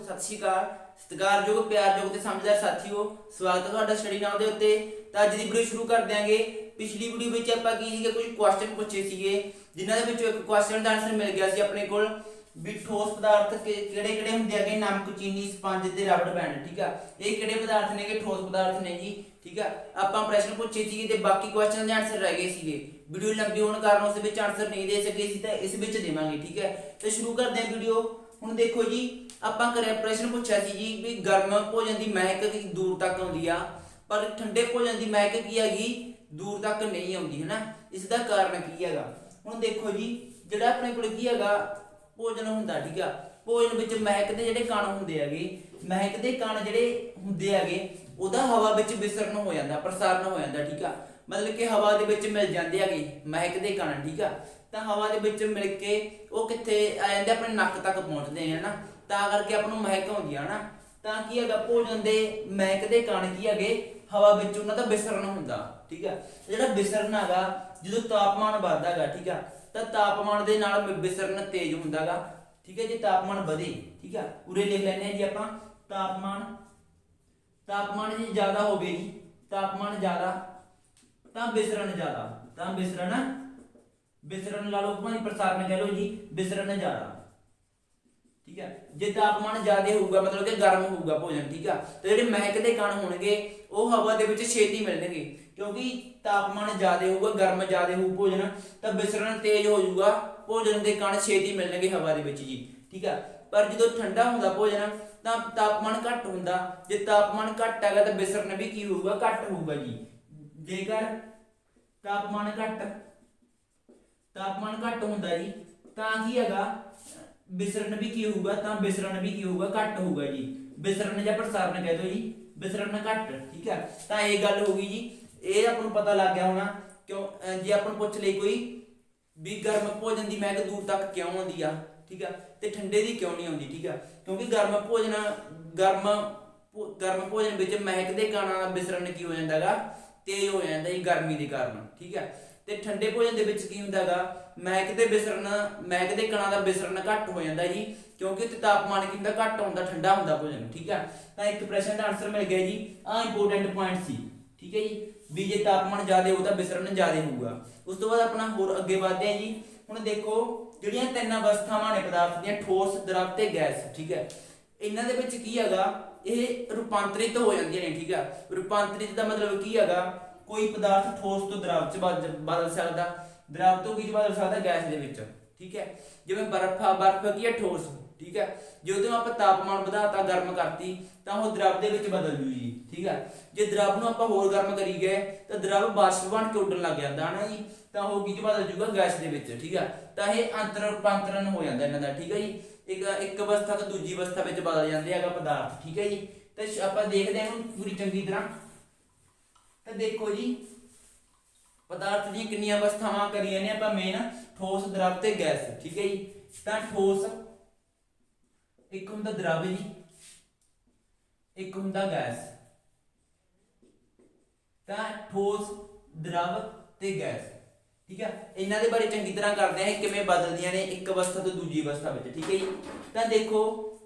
सत श्री अकाल सत्कारयोग प्यारयोग ते समझदार साथियों स्वागत है ਤੁਹਾਡਾ ਸਟੱਡੀ ਨਾਮ ਦੇ ਉੱਤੇ। ਤਾਂ ਅੱਜ ਦੀ ਵੀਡੀਓ ਸ਼ੁਰੂ ਕਰ ਦਿਆਂਗੇ। ਪਿਛਲੀ ਵੀਡੀਓ ਵਿੱਚ ਆਪਾਂ ਕੀ ਸੀਗੇ ਕੁਝ ਕੁਐਸਚਨ ਪੁੱਛੇ ਸੀਗੇ ਜਿਨ੍ਹਾਂ ਦੇ ਵਿੱਚੋਂ ਇੱਕ ਕੁਐਸਚਨ ਦਾ ਆਨਸਰ ਮਿਲ ਗਿਆ ਸੀ ਆਪਣੇ ਕੋਲ ਵੀ ਠੋਸ ਪਦਾਰਥ ਕਿਹੜੇ ਕਿਹੜੇ ਹੁੰਦੇ ਹੈਗੇ ਨਮਕ ਚੀਨੀ ਸਪੰਜ ਤੇ ਰਬੜ ਬੈਂਡ। ਠੀਕ ਆ, ਇਹ ਕਿਹੜੇ ਪਦਾਰਥ ਨੇਗੇ ਠੋਸ ਪਦਾਰਥ ਨੇ ਜੀ। ਠੀਕ ਆ, ਆਪਾਂ ਪ੍ਰਸ਼ਨ ਪੁੱਛੇ ਸੀਗੇ ਤੇ ਬਾਕੀ ਕੁਐਸਚਨ ਦੇ ਆਨਸਰ ਰਹਿ ਗਏ ਸੀਗੇ। ਵੀਡੀਓ ਲੰਬੀ ਹੋਣ ਕਾਰਨ ਉਸ ਵਿੱਚ ਆਨਸਰ ਨਹੀਂ ਦੇ ਸਕੇ ਸੀ ਤਾਂ ਇਸ ਵਿੱਚ ਦੇਵਾਂਗੇ। ਠੀਕ ਹੈ, ਤੇ ਸ਼ੁਰੂ ਕਰਦੇ ਹਾਂ ਵੀਡੀਓ। ਹੁਣ ਦੇਖੋ ਜੀ ਆਪਾਂ ਕਰਿਆ ਪ੍ਰਸ਼ਨ ਪੁੱਛਿਆ ਸੀ ਜੀ ਵੀ ਗਰਮ ਭੋਜਨ ਦੀ ਮਹਿਕ ਕੀ ਦੂਰ ਤੱਕ ਆਉਂਦੀ ਆ ਪਰ ਠੰਡੇ ਭੋਜਨ ਦੀ ਮਹਿਕ ਕੀ ਹੈਗੀ ਦੂਰ ਤੱਕ ਨਹੀਂ ਆਉਂਦੀ ਹੈ ਨਾ। ਇਸ ਦਾ ਕਾਰਨ ਕੀ ਹੈਗਾ। ਹੁਣ ਦੇਖੋ ਜੀ ਜਿਹੜਾ ਆਪਣੇ ਕੋਲ ਕੀ ਹੈਗਾ ਭੋਜਨ ਹੁੰਦਾ। ਠੀਕ ਆ, ਭੋਜਨ ਵਿੱਚ ਮਹਿਕ ਦੇ ਜਿਹੜੇ ਕਣ ਹੁੰਦੇ ਹੈਗੇ, ਮਹਿਕ ਦੇ ਕਣ ਜਿਹੜੇ ਹੁੰਦੇ ਹੈਗੇ ਉਹਦਾ ਹਵਾ ਵਿੱਚ ਵਿਸਰਨ ਹੋ ਜਾਂਦਾ, ਪ੍ਰਸਾਰਨ ਹੋ ਜਾਂਦਾ। ਠੀਕ ਆ, मतलब कि हवा ਦੇ ਵਿੱਚ ਮਿਲ ਜਾਂਦੇ ਹੈਗੇ ਮਹਿਕ ਦੇ ਕਣ। ਠੀਕ ਆ, ਤਾਂ ਹਵਾ ਦੇ ਵਿੱਚ ਮਿਲ ਕੇ ਉਹ ਕਿੱਥੇ ਆ ਜਾਂਦੇ ਆਪਣੇ ਨੱਕ ਤੱਕ ਪਹੁੰਚਦੇ ਆ ਨਾ, ਤਾਂ ਕਰਕੇ ਆਪਾਂ ਨੂੰ ਮਹਿਕ ਆਉਂਦੀ ਆ ਨਾ। ਤਾਂ ਕੀ ਹੈਗਾ ਭੋਜਨ ਦੇ ਮਹਿਕ ਦੇ ਕਣ ਕੀ ਹੈਗੇ ਹਵਾ ਵਿੱਚ ਉਹਨਾਂ ਦਾ ਵਿਸਰਨ ਹੁੰਦਾ। ਠੀਕ ਆ, ਜਿਹੜਾ ਵਿਸਰਨ ਹੈਗਾ ਜਦੋਂ ਤਾਪਮਾਨ ਵੱਧਦਾ ਹੈਗਾ ਠੀਕ ਆ ਤਾਂ ਤਾਪਮਾਨ ਦੇ ਨਾਲ ਵਿਸਰਨ ਤੇਜ਼ ਹੁੰਦਾ ਹੈਗਾ। ਠੀਕ ਹੈ, ਜੇ ਤਾਪਮਾਨ ਵਧੇ ਠੀਕ ਆ ਉਰੇ ਲਿਖ ਲੈਣੇ ਆ ਜੀ ਆਪਾਂ ਤਾਪਮਾਨ ਜੇ ਜ਼ਿਆਦਾ ਹੋਵੇ ਜੀ ਤਾਪਮਾਨ ਜ਼ਿਆਦਾ ਤਾਂ ਵਿਸਰਨ ਜ਼ਿਆਦਾ, ਤਾਂ ਵਿਸਰਨ ਲਾ ਲਓ ਭਾਵੇਂ ਪ੍ਰਸਾਰਨ ਕਹਿ ਲਓ ਜੀ ਵਿਸਰਨ ਜ਼ਿਆਦਾ। ਠੀਕ ਹੈ, ਜੇ ਤਾਪਮਾਨ ਜ਼ਿਆਦਾ ਹੋਊਗਾ ਮਤਲਬ ਕਿ ਗਰਮ ਹੋਊਗਾ ਭੋਜਨ। ਠੀਕ ਆ, ਤੇ ਜਿਹੜੇ ਮਹਿਕ ਦੇ ਕਣ ਹੋਣਗੇ ਉਹ ਹਵਾ ਦੇ ਵਿੱਚ ਛੇਤੀ ਮਿਲਣਗੇ ਕਿਉਂਕਿ ਤਾਪਮਾਨ ਜ਼ਿਆਦਾ ਹੋਊਗਾ ਗਰਮ ਜ਼ਿਆਦਾ ਹੋਊ ਭੋਜਨ ਤਾਂ ਵਿਸਰਨ ਤੇਜ਼ ਹੋ ਜਾਊਗਾ, ਭੋਜਨ ਦੇ ਕਣ ਛੇਤੀ ਮਿਲਣਗੇ ਹਵਾ ਦੇ ਵਿੱਚ ਜੀ। ਠੀਕ ਆ, ਪਰ ਜਦੋਂ ਠੰਡਾ ਹੁੰਦਾ ਭੋਜਨ ਤਾਂ ਤਾਪਮਾਨ ਘੱਟ ਹੁੰਦਾ, ਜੇ ਤਾਪਮਾਨ ਘੱਟ ਹੈਗਾ ਤਾਂ ਵਿਸਰਨ ਵੀ ਕੀ ਹੋਊਗਾ ਘੱਟ ਹੋਊਗਾ ਜੀ। ਜੇਕਰ ਤਾਪਮਾਨ ਘੱਟ ਹੁੰਦਾ ਜੀ ਤਾਂ ਕੀ ਹੈਗਾ ਵਿਸਰਨ ਵੀ ਕੀ ਹੋਊਗਾ ਤਾਂ ਵਿਸਰਨ ਵੀ ਕੀ ਹੋਊਗਾ ਘੱਟ ਹੋਊਗਾ ਜੀ। ਵਿਸਰਨ ਜਾਂ ਪ੍ਰਸਾਰਨ ਕਹਿ ਦੋ ਜੀ ਵਿਸਰਨ ਘੱਟ। ਠੀਕ ਹੈ, ਤਾਂ ਇਹ ਗੱਲ ਹੋ ਗਈ ਜੀ। ਇਹ ਆਪਾਂ ਨੂੰ ਪਤਾ ਲੱਗ ਗਿਆ ਹੋਣਾ ਕਿਉਂ ਜੇ ਆਪਾਂ ਨੂੰ ਪੁੱਛ ਲਈ ਕੋਈ ਵੀ ਗਰਮ ਭੋਜਨ ਦੀ ਮਹਿਕ ਦੂਰ ਤੱਕ ਕਿਉਂ ਆਉਂਦੀ ਆ। ਠੀਕ ਆ, ਤੇ ਠੰਡੇ ਦੀ ਕਿਉਂ ਨਹੀਂ ਆਉਂਦੀ। ਠੀਕ ਆ, ਕਿਉਂਕਿ ਗਰਮ ਭੋਜਨ ਵਿੱਚ ਮਹਿਕ ਦੇ ਕਣਾਂ ਦਾ ਵਿਸਰਨ ਕੀ ਹੋ ਜਾਂਦਾ ਹੈਗਾ ਤੇਜ਼ ਹੋ ਜਾਂਦਾ ਜੀ ਗਰਮੀ ਦੇ ਕਾਰਨ। ਠੀਕ ਹੈ, ਤੇ ਠੰਡੇ ਭੋਜਨ ਦੇ ਵਿੱਚ ਕੀ ਹੁੰਦਾ ਹੈਗਾ ਮਹਿਕ ਦੇ ਕਣਾਂ ਦਾ ਵਿਸਰਨ ਘੱਟ ਹੋ ਜਾਂਦਾ ਜੀ ਕਿਉਂਕਿ ਉੱਥੇ ਤਾਪਮਾਨ ਕੀ ਹੁੰਦਾ ਘੱਟ ਹੁੰਦਾ ਠੰਡਾ ਹੁੰਦਾ ਭੋਜਨ। ਠੀਕ ਹੈ, ਤਾਂ ਇੱਕ ਪ੍ਰਸ਼ਨ ਦਾ ਆਨਸਰ ਮਿਲ ਗਿਆ ਜੀ। ਆਹ ਇੰਪੋਰਟੈਂਟ ਪੁਆਇੰਟ ਸੀ। ਠੀਕ ਹੈ ਜੀ, ਵੀ ਜੇ ਤਾਪਮਾਨ ਜ਼ਿਆਦਾ ਹੋਊ ਤਾਂ ਵਿਸਰਨ ਜ਼ਿਆਦਾ ਹੋਊਗਾ। ਉਸ ਤੋਂ ਬਾਅਦ ਆਪਣਾ ਹੋਰ ਅੱਗੇ ਵਧਦੇ ਹਾਂ ਜੀ। ਹੁਣ ਦੇਖੋ ਜਿਹੜੀਆਂ ਤਿੰਨ ਅਵਸਥਾਵਾਂ ਨੇ ਪਦਾਰਥ ਦੀਆਂ ਠੋਸ ਦਰਵ ਤੇ ਗੈਸ। ਠੀਕ ਹੈ, ਇਹਨਾਂ ਦੇ ਵਿੱਚ ਕੀ ਹੈਗਾ ਇਹ ਰੂਪਾਂਤਰਿਤ ਹੋ ਜਾਂਦੀਆਂ ਨੇ। ਠੀਕ ਆ, ਰੂਪਾਂਤਰਿਤ ਦਾ ਮਤਲਬ ਕੀ ਹੈਗਾ ਕੋਈ ਪਦਾਰਥ ਠੋਸ ਤੋਂ ਦਰਵ ਚ ਬਦਲ ਸਕਦਾ, ਦਰਵ ਤੋਂ ਕੀ ਬਦਲ ਸਕਦਾ ਗੈਸ ਦੇ ਵਿੱਚ। ਠੀਕ ਹੈ, ਜਿਵੇਂ ਬਰਫ਼ ਕੀ ਹੈ ਠੋਸ। ਠੀਕ ਹੈ, ਜਦੋਂ ਆਪਾਂ ਤਾਪਮਾਨ ਵਧਾਤਾ ਗਰਮ ਕਰਤੀ ਤਾਂ ਉਹ ਦਰਵ ਦੇ ਵਿੱਚ ਬਦਲ ਜੂ ਜੀ। ਠੀਕ ਹੈ, ਜੇ ਦਰਵ ਨੂੰ ਆਪਾਂ ਹੋਰ ਗਰਮ ਕਰੀ ਗਏ ਤਾਂ ਦਰਵ ਬਾਸ਼ਪ ਬਣ ਕੇ ਉੱਡਣ ਲੱਗ ਜਾਂਦਾ ਨਾ ਜੀ, ਤਾਂ ਉਹ ਕੀ ਬਦਲ ਜੂਗਾ ਗੈਸ ਦੇ ਵਿੱਚ। ਠੀਕ ਹੈ, ਤਾਂ ਇਹ ਅੰਤਰ ਰੂਪਾਂਤਰਨ ਹੋ ਜਾਂਦਾ ਇਹਨਾਂ ਦਾ। ਠੀਕ ਹੈ ਜੀ, ਇੱਕ ਅਵਸਥਾ ਤੋਂ ਦੂਜੀ ਅਵਸਥਾ ਵਿੱਚ ਬਦਲ ਜਾਂਦੇ ਹੈਗਾ ਪਦਾਰਥ। ਠੀਕ ਹੈ ਜੀ, ਤੇ ਆਪਾਂ ਦੇਖਦੇ ਹਾਂ ਇਹਨੂੰ ਪੂਰੀ ਚੰਗੀ ਤਰ੍ਹਾਂ। ਤਾਂ ਦੇਖੋ ਜੀ ਪਦਾਰਥ ਦੀਆਂ ਕਿੰਨੀਆਂ ਅਵਸਥਾਵਾਂ ਕਰੀਆਂ ਨੇ ਆਪਾਂ ਮੇਨ ਠੋਸ ਦਰਵ ਤੇ ਗੈਸ। ਠੀਕ ਹੈ ਜੀ, ਤਾਂ ਠੋਸ ਇੱਕ ਹੁੰਦਾ ਦਰਵ ਜੀ ਇੱਕ ਹੁੰਦਾ ਗੈਸ। ਤਾਂ ਠੋਸ ਦਰਵ ਤੇ ਗੈਸ। ਠੀਕ ਹੈ, ਇਹਨਾਂ ਦੇ ਬਾਰੇ ਚੰਗੀ ਤਰ੍ਹਾਂ ਕਰਦੇ ਹਾਂ ਕਿਵੇਂ ਬਦਲਦੀਆਂ ਨੇ ਇੱਕ ਅਵਸਥਾ ਤੋਂ ਦੂਜੀ ਅਵਸਥਾ ਵਿੱਚ। ਠੀਕ ਹੈ ਜੀ, ਤਾਂ ਦੇਖੋ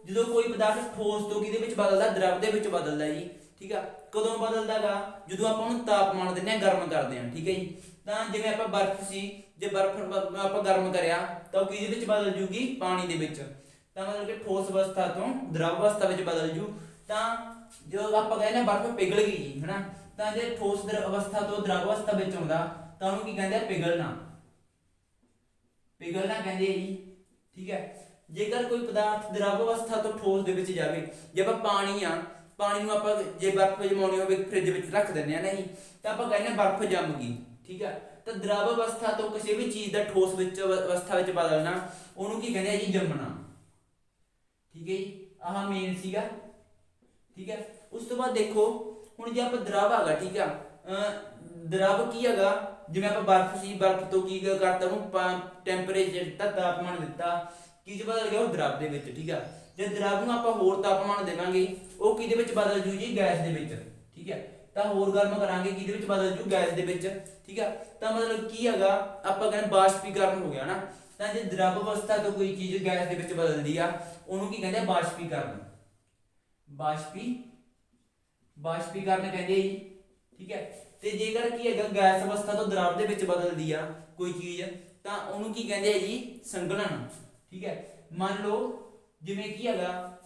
ਜਦੋਂ ਕੋਈ ਪਦਾਰਥ ਠੋਸ ਤੋਂ ਕਿਹਦੇ ਵਿੱਚ ਬਦਲਦਾ ਦਰਵ ਦੇ ਵਿੱਚ ਬਦਲਦਾ ਜੀ। ਠੀਕ ਆ, ਕਦੋਂ ਬਦਲਦਾਗਾ ਜਦੋਂ ਆਪਾਂ ਉਹਨੂੰ ਤਾਪਮਾਨ ਦਿੰਦੇ ਆ ਗਰਮ ਕਰਦੇ ਆ। ਠੀਕ ਹੈ ਜੀ, ਤਾਂ ਜਿਵੇਂ ਆਪਾਂ ਬਰਫ਼ ਸੀ ਜੇ ਬਰਫ਼ ਆਪਾਂ ਗਰਮ ਕਰਿਆ ਤਾਂ ਉਹ ਕਿਹਦੇ ਵਿੱਚ ਬਦਲ ਜੂਗੀ ਪਾਣੀ ਦੇ ਵਿੱਚ, ਤਾਂ ਮਤਲਬ ਕਿ ਠੋਸ ਅਵਸਥਾ ਤੋਂ ਦਰਵ ਅਵਸਥਾ ਵਿੱਚ ਬਦਲ ਜੂ। ਤਾਂ ਜਦੋਂ ਆਪਾਂ ਕਹਿੰਦੇ ਬਰਫ਼ ਪਿਘਲ ਗਈ ਜੀ ਹਨਾ, ਤਾਂ ਜੇ ਠੋਸ ਅਵਸਥਾ ਤੋਂ ਦਰਵ ਅਵਸਥਾ ਵਿੱਚ ਆਉਂਦਾ ਤਾਂ ਉਹਨੂੰ ਕੀ ਕਹਿੰਦੇ ਆ ਪਿਘਲਣਾ ਕਹਿੰਦੇ ਆ ਜੀ। ਠੀਕ ਹੈ, ਜੇਕਰ ਕੋਈ ਪਦਾਰਥ ਦਰਵ ਅਵਸਥਾ ਤੋਂ ਠੋਸ ਦੇ ਵਿੱਚ ਜਾਵੇ, ਜੇ ਆਪਾਂ ਪਾਣੀ ਨੂੰ ਆਪਾਂ ਜੇ ਬਰਫ਼ ਜਮਾਉਣੀ ਹੋਵੇ ਫ੍ਰਿਜ ਵਿੱਚ ਰੱਖ ਦਿੰਦੇ ਆ ਨਹੀਂ ਤਾਂ ਆਪਾਂ ਕਹਿੰਦੇ ਬਰਫ਼ ਜੰਮ ਗਈ। ਠੀਕ ਹੈ, ਤਾਂ ਦਰਵ ਅਵਸਥਾ ਤੋਂ ਕਿਸੇ ਵੀ ਚੀਜ਼ ਦਾ ਠੋਸ ਵਿੱਚ ਅਵਸਥਾ ਵਿੱਚ ਬਦਲਣਾ ਉਹਨੂੰ ਕੀ ਕਹਿੰਦੇ ਆ ਜੀ ਜੰਮਣਾ। ਠੀਕ ਹੈ ਜੀ, ਆਹ ਮੇਨ ਸੀਗਾ। ਠੀਕ ਹੈ, ਉਸ ਤੋਂ ਬਾਅਦ ਦੇਖੋ ਹੁਣ ਜੇ ਆਪਾਂ ਦਰਵ ਹੈਗਾ ਠੀਕ ਆ ਦਰਵ ਕੀ ਹੈਗਾ ਜਿਵੇਂ ਆਪਾਂ ਬਰਫ਼ ਸੀ ਬਰਫ਼ ਤੋਂ ਕੀ ਕਰਤਾ ਉਹਨੂੰ ਟੈਂਪਰੇਚਰ ਦਿੱਤਾ ਤਾਪਮਾਨ ਦਿੱਤਾ ਕੀ ਚ ਬਦਲ ਗਿਆ ਉਹ ਦਰਵ ਦੇ ਵਿੱਚ। ਠੀਕ ਆ, ਜੇ ਦਰਵ ਨੂੰ ਆਪਾਂ ਹੋਰ ਤਾਪਮਾਨ ਦੇਵਾਂਗੇ ਉਹ ਕਿਹਦੇ ਵਿੱਚ ਬਦਲ ਜੂ ਜੀ ਗੈਸ ਦੇ ਵਿੱਚ। ਠੀਕ ਹੈ, ਤਾਂ ਹੋਰ ਗਰਮ ਕਰਾਂਗੇ ਕਿਹਦੇ ਵਿੱਚ ਬਦਲ ਜੂ ਗੈਸ ਦੇ ਵਿੱਚ। ਠੀਕ ਆ, ਤਾਂ ਮਤਲਬ ਕੀ ਹੈਗਾ ਆਪਾਂ ਕਹਿੰਦੇ ਬਾਸ਼ਪੀਕਰਨ ਹੋ ਗਿਆ ਨਾ। ਤਾਂ ਜੇ ਦਰਵ ਅਵਸਥਾ ਤੋਂ ਕੋਈ ਚੀਜ਼ ਗੈਸ ਦੇ ਵਿੱਚ ਬਦਲਦੀ ਆ ਉਹਨੂੰ ਕੀ ਕਹਿੰਦੇ ਆ ਬਾਸ਼ਪੀਕਰਨ। ਬਾਸ਼ਪੀਕਰਨ ਕਹਿੰਦੇ ਆ ਜੀ, ਠੀਕ ਹੈ। ਤੇ ਜੇਕਰ ਕੀ ਹੈਗਾ ਗੈਸ ਅਵਸਥਾ ਤੋਂ द्रव ਦੇ ਵਿੱਚ ਬਦਲਦੀ ਆ ਕੋਈ ਚੀਜ਼ ਤਾਂ ਉਹਨੂੰ ਕੀ ਕਹਿੰਦੇ ਆ ਜੀ, ਸੰਘਣਨ, ਠੀਕ ਹੈ। ਮੰਨ ਲਓ ਜਿਵੇਂ ਕੀ ਹੈਗਾ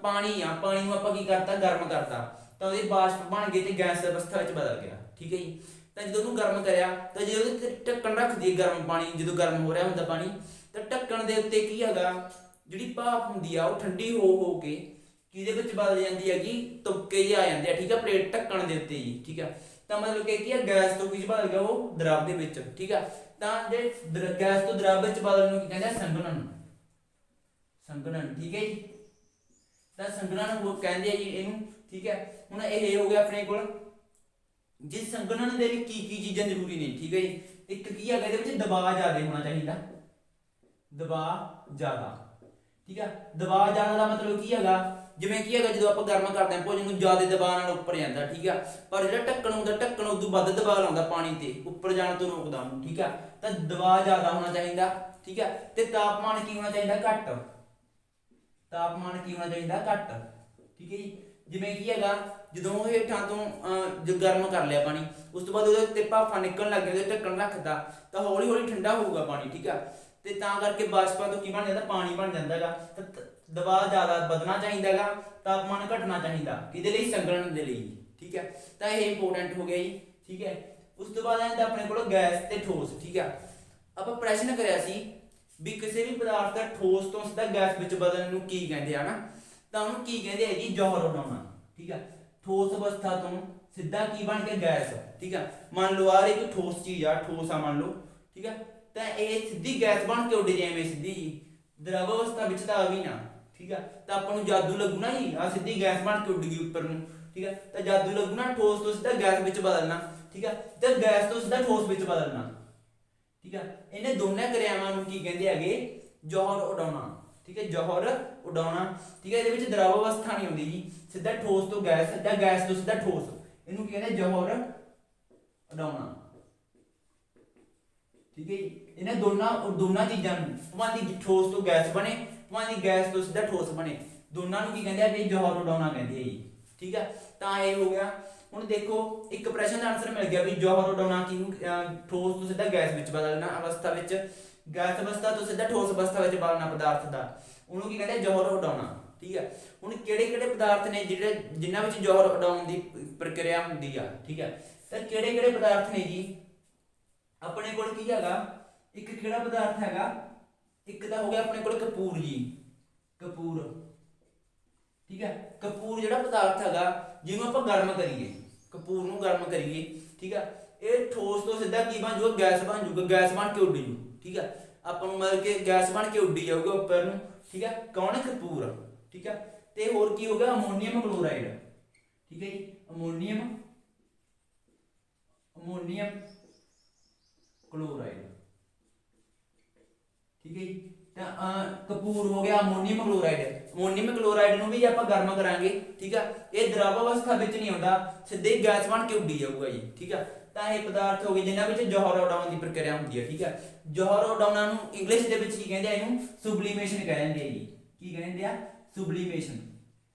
ਪਾਣੀ ਆ, ਪਾਣੀ ਨੂੰ ਆਪਾਂ ਕੀ ਕਰਤਾ, ਗਰਮ ਕਰਤਾ ਤਾਂ ਉਹਦੇ ਬਾਸ਼ਪ ਬਣ ਗਏ ਤੇ ਗੈਸ ਅਵਸਥਾ ਵਿੱਚ ਬਦਲ ਗਿਆ, ਠੀਕ ਹੈ ਜੀ। ਤਾਂ ਜਦੋਂ ਉਹਨੂੰ ਗਰਮ ਕਰਿਆ ਤਾਂ ਜੇ ਉਹਦੇ ਤੇ ਢੱਕਣ ਰੱਖ ਦਈਏ, ਗਰਮ ਪਾਣੀ ਜਦੋਂ ਗਰਮ ਹੋ ਰਿਹਾ ਹੁੰਦਾ ਪਾਣੀ, ਤਾਂ ਢੱਕਣ ਦੇ ਉੱਤੇ ਕੀ ਹੈਗਾ ਜਿਹੜੀ ਭਾਪ ਹੁੰਦੀ ਆ ਉਹ ਠੰਡੀ ਹੋ ਕੇ ਕਿਹਦੇ ਵਿੱਚ ਬਦਲ ਜਾਂਦੀ ਹੈਗੀ, ਤੁਪਕੇ ਜਿਹੇ ਆ ਜਾਂਦੇ ਆ, ਠੀਕ ਆ, ਪਲੇਟ ਢੱਕਣ ਦੇ ਉੱਤੇ ਜੀ, ਠੀਕ ਆ। ਤਾਂ ਮਤਲਬ ਕਿ ਕੀ ਆ ਗੈਸ ਤੋਂ ਕੀ ਬਦਲ ਗਿਆ, ਉਹ द्रव ਦੇ ਵਿੱਚ, ਠੀਕ ਆ। ਤਾਂ ਜੇ ਗੈਸ ਤੋਂ द्रव ਵਿੱਚ ਬਦਲਣ ਨੂੰ ਕੀ ਕਹਿੰਦੇ ਆ, ਸੰਘਣਨ, ਠੀਕ ਹੈ ਜੀ। ਤਾਂ ਸੰਘਣਨ ਉਹ ਕਹਿੰਦੇ ਆ ਜੀ ਇਹਨੂੰ, ਠੀਕ ਹੈ। ਹੁਣ ਇਹ ਹੋ ਗਿਆ ਆਪਣੇ ਕੋਲ ਜਿਸ ਸੰਘਣਨ ਦੇ ਲਈ ਕੀ ਚੀਜ਼ਾਂ ਜ਼ਰੂਰੀ ਨੇ, ਠੀਕ ਹੈ ਜੀ। ਇੱਕ ਕੀ ਹੈਗਾ ਇਹਦੇ ਵਿੱਚ ਦਬਾਅ ਜ਼ਿਆਦਾ ਹੋਣਾ ਚਾਹੀਦਾ, ਦਬਾਅ ਜ਼ਿਆਦਾ, ਠੀਕ ਆ। ਦਬਾਅ ਜ਼ਿਆਦਾ ਦਾ ਮਤਲਬ ਕੀ ਹੈਗਾ, ਜਿਵੇਂ ਕੀ ਹੈਗਾ ਜਦੋਂ ਆਪਾਂ ਗਰਮ ਕਰਦੇ ਹਾਂ ਭੋਜਨ ਨੂੰ ਜ਼ਿਆਦਾ ਦਬਾਅ ਨਾਲ ਉੱਪਰ ਜਾਂਦਾ, ਠੀਕ ਆ। ਪਰ ਜਿਹੜਾ ਢੱਕਣ ਹੁੰਦਾ, ਢੱਕਣ ਉਦੋਂ ਵੱਧ ਦਬਾਅ ਲਾਉਂਦਾ ਪਾਣੀ ਤੇ, ਉੱਪਰ ਜਾਣ ਤੋਂ ਰੋਕਦਾ ਉਹਨੂੰ, ਠੀਕ ਆ। ਤਾਂ ਦਬਾਅ ਜ਼ਿਆਦਾ ਹੋਣਾ ਚਾਹੀਦਾ, ਠੀਕ ਆ। ਤੇ ਤਾਪਮਾਨ ਕੀ ਹੋਣਾ ਚਾਹੀਦਾ, ਘੱਟ, ਤਾਪਮਾਨ ਕੀ ਹੋਣਾ ਚਾਹੀਦਾ, ਘੱਟ, ਠੀਕ ਹੈ ਜੀ। ਜਿਵੇਂ ਕੀ ਹੈਗਾ ਜਦੋਂ ਹੇਠਾਂ ਤੋਂ ਜੋ ਗਰਮ ਕਰ ਲਿਆ ਪਾਣੀ, ਉਸ ਤੋਂ ਬਾਅਦ ਉਹਦੇ ਉੱਤੇ ਭਾਫਾਂ ਨਿਕਲਣ ਲੱਗ ਗਈਆਂ, ਢੱਕਣ ਰੱਖਦਾ ਤਾਂ ਹੌਲੀ ਹੌਲੀ ਠੰਡਾ ਹੋਊਗਾ ਪਾਣੀ, ਠੀਕ ਆ। ਤੇ ਤਾਂ ਕਰਕੇ ਬਾਸ਼ਪਾਂ ਤੋਂ ਕੀ ਬਣ ਜਾਂਦਾ, ਪਾਣੀ ਬਣ ਜਾਂਦਾ ਹੈਗਾ। ਤਾਂ ਦਬਾਅ ਜ਼ਿਆਦਾ ਵਧਣਾ ਚਾਹੀਦਾ ਹੈਗਾ, ਤਾਪਮਾਨ ਘਟਣਾ ਚਾਹੀਦਾ, ਕਿਹਦੇ ਲਈ, ਸੰਘਣਨ ਦੇ ਲਈ, ਠੀਕ ਹੈ। ਤਾਂ ਇਹ ਇੰਪੋਰਟੈਂਟ ਹੋ ਗਿਆ ਜੀ, ਠੀਕ ਹੈ। ਉਸ ਤੋਂ ਬਾਅਦ ਆਉਂਦਾ ਆਪਣੇ ਕੋਲ ਗੈਸ ਤੇ ਠੋਸ, ਠੀਕ ਆ। ਆਪਾਂ ਪ੍ਰਸ਼ਨ ਕਰਿਆ ਸੀ ਵੀ ਕਿਸੇ ਵੀ ਪਦਾਰਥ ਦਾ ਠੋਸ ਤੋਂ ਸਿੱਧਾ ਗੈਸ ਵਿੱਚ ਬਦਲਣ ਨੂੰ ਕੀ ਕਹਿੰਦੇ ਆ ਨਾ, ਤਾਂ ਉਹਨੂੰ ਕੀ ਕਹਿੰਦੇ ਆ ਜੀ, ਜੌਹਰ ਉਡਾਉਣਾ, ਠੀਕ ਆ। ਠੋਸ ਅਵਸਥਾ ਤੋਂ ਸਿੱਧਾ ਕੀ ਬਣ ਕੇ ਗੈਸ, ਠੀਕ ਆ। ਮੰਨ ਲਓ ਆ ਇੱਕ ਠੋਸ ਚੀਜ਼ ਆ, ਠੋਸ ਆ ਮੰਨ ਲਓ, ਠੀਕ ਆ। ਤਾਂ ਇਹ ਸਿੱਧੀ ਗੈਸ ਬਣ ਕੇ ਉੱਡ ਜਾਵੇ, ਸਿੱਧੀ ਜੀ द्रव अवस्था ਵਿੱਚ ਤਾਂ ਆ ਵੀ ਨਾ, ਠੀਕ ਆ। ਤਾਂ ਆਪਾਂ ਨੂੰ ਜਾਦੂ ਲੱਗੂ ਨਾ ਜੀ, ਆ ਸਿੱਧੀ ਗੈਸ ਬਣ ਕੇ ਉੱਡ ਗਈ ਉੱਪਰ ਨੂੰ, ਠੀਕ ਆ। ਤਾਂ ਜਾਦੂ ਲੱਗੂ ਨਾ, ਠੋਸ ਤੋਂ ਸਿੱਧਾ ਗੈਸ ਵਿੱਚ ਬਦਲਣਾ, ਠੀਕ ਆ। ਤੇ ਗੈਸ ਤੋਂ ਸਿੱਧਾ ਠੋਸ ਵਿੱਚ ਬਦਲਣਾ, ਠੀਕ ਆ। ਇਹਨੇ ਦੋਨੇ ਕਿਰਿਆਵਾਂ ਨੂੰ ਕੀ ਕਹਿੰਦੇ ਹੈਗੇ, ਜੌਹਰ ਉਡਾਉਣਾ, ਠੀਕ ਹੈ, ਜੌਹਰ ਉਡਾਉਣਾ, ਠੀਕ ਹੈ। ਇਹਦੇ ਵਿੱਚ द्रव ਅਵਸਥਾ ਨਹੀਂ ਹੁੰਦੀ ਜੀ, ਸਿੱਧਾ ਠੋਸ ਤੋਂ ਗੈਸ ਜਾਂ ਗੈਸ ਤੋਂ ਸਿੱਧਾ ਠੋਸ, ਇਹਨੂੰ ਕੀ ਕਹਿੰਦੇ, ਜੌਹਰ ਉਡਾਉਣਾ, ਠੀਕ ਹੈ ਜੀ। ਇਹਨਾਂ ਦੋਨਾਂ ਚੀਜ਼ਾਂ ਨੂੰ, ਭਾਵੇਂ ਦੀ ਠੋਸ ਤੋਂ ਗੈਸ ਬਣੇ, ਭਾਵੇਂ ਦੀ ਗੈਸ ਤੋਂ ਸਿੱਧਾ ਠੋਸ ਬਣੇ, ਦੋਨਾਂ ਨੂੰ ਕੀ ਕਹਿੰਦੇ ਆ ਜੀ, ਜੌਹਰ ਉਡਾਉਣਾ ਕਹਿੰਦੇ ਆ ਜੀ, ਠੀਕ ਆ। ਤਾਂ ਇਹ ਹੋ ਗਿਆ। ਹੁਣ ਦੇਖੋ ਇੱਕ ਪ੍ਰਸ਼ਨ ਦਾ ਆਨਸਰ ਮਿਲ ਗਿਆ ਵੀ ਜੌਹਰ ਉਡਾਉਣਾ ਕਿਹਨੂੰ, ਠੋਸ ਤੋਂ ਸਿੱਧਾ ਗੈਸ ਵਿੱਚ ਬਦਲਣਾ ਅਵਸਥਾ ਵਿੱਚ, ਗੈਸ ਅਵਸਥਾ ਤੋਂ ਸਿੱਧਾ ਠੋਸ ਅਵਸਥਾ ਵਿੱਚ ਬਦਲਣਾ ਪਦਾਰਥ ਦਾ, ਉਹਨੂੰ ਕੀ ਕਹਿੰਦੇ, ਜੌਹਰ ਉਡਾਉਣਾ, ਠੀਕ ਆ। ਹੁਣ ਕਿਹੜੇ ਪਦਾਰਥ ਨੇ ਜਿਹੜੇ ਜਿਨ੍ਹਾਂ ਵਿੱਚ ਜੌਹਰ ਉਡਾਉਣ ਦੀ ਪ੍ਰਕਿਰਿਆ ਹੁੰਦੀ ਆ, ਠੀਕ ਆ। ਤਾਂ ਕਿਹੜੇ ਪਦਾਰਥ ਨੇ ਜੀ ਆਪਣੇ ਕੋਲ, ਕੀ ਹੈਗਾ, ਇੱਕ ਕਿਹੜਾ ਪਦਾਰਥ ਹੈਗਾ, ਇੱਕ ਤਾਂ ਹੋ ਗਿਆ ਆਪਣੇ ਕੋਲ ਕਪੂਰ ਜੀ, ਕਪੂਰ, ਠੀਕ ਹੈ। ਕਪੂਰ ਜਿਹੜਾ ਪਦਾਰਥ ਹੈਗਾ ਜਿਹਨੂੰ ਆਪਾਂ ਗਰਮ ਕਰੀਏ, ਕਪੂਰ ਨੂੰ ਗਰਮ ਕਰੀਏ, ਠੀਕ ਆ। ਇਹ ਠੋਸ ਤੋਂ ਸਿੱਧਾ ਕੀ ਬਣ ਜਾਊਗਾ, ਗੈਸ ਬਣ ਜਾਊਗਾ, ਗੈਸ ਬਣ ਕੇ ਉੱਡ ਜੂ, ਠੀਕ ਆ। ਆਪਾਂ ਨੂੰ ਮਤਲਬ ਕਿ ਗੈਸ ਬਣ ਕੇ ਉੱਡੀ ਜਾਊਗਾ ਉੱਪਰ ਨੂੰ, ਠੀਕ ਆ। ਕੌਣ ਹੈ, ਕਪੂਰ, ਠੀਕ ਆ। ਤੇ ਹੋਰ ਕੀ ਹੋ ਗਿਆ, ਅਮੋਨੀਅਮ ਕਲੋਰਾਈਡ, ਠੀਕ ਹੈ ਜੀ, ਅਮੋਨੀਅਮ ਕਲੋਰਾਈਡ, ਠੀਕ ਹੈ ਜੀ। ਤਾਂ ਕਪੂਰ ਹੋ ਗਿਆ ਅਮੋਨੀਅਮ ਕਲੋਰਾਈਡ, ਅਮੋਨੀਅਮ ਕਲੋਰਾਈਡ ਨੂੰ ਵੀ ਆਪਾਂ ਗਰਮ ਕਰਾਂਗੇ, ਠੀਕ ਆ। ਇਹ द्रव ਅਵਸਥਾ ਵਿੱਚ ਨਹੀਂ ਆਉਂਦਾ, ਸਿੱਧੇ ਗੈਸ ਬਣ ਕੇ ਉੱਡੀ ਜਾਊਗਾ ਜੀ, ਠੀਕ ਆ। ਤਾਂ ਇਹ ਪਦਾਰਥ ਹੋ ਗਏ ਜਿਨ੍ਹਾਂ ਵਿੱਚ ਜੌਹਰ ਉਡਾਉਣ ਦੀ ਪ੍ਰਕਿਰਿਆ ਹੁੰਦੀ ਹੈ, ਠੀਕ ਆ। ਜੌਹਰ ਉਡਾਉਣਾ ਨੂੰ ਇੰਗਲਿਸ਼ ਦੇ ਵਿੱਚ ਕੀ ਕਹਿੰਦੇ ਆ, ਇਹਨੂੰ ਸੁਬਲੀਮੇਸ਼ਨ ਕਹਿੰਦੇ ਆ ਜੀ, ਕੀ ਕਹਿੰਦੇ ਆ, ਸੁਬਲੀਮੇਸ਼ਨ,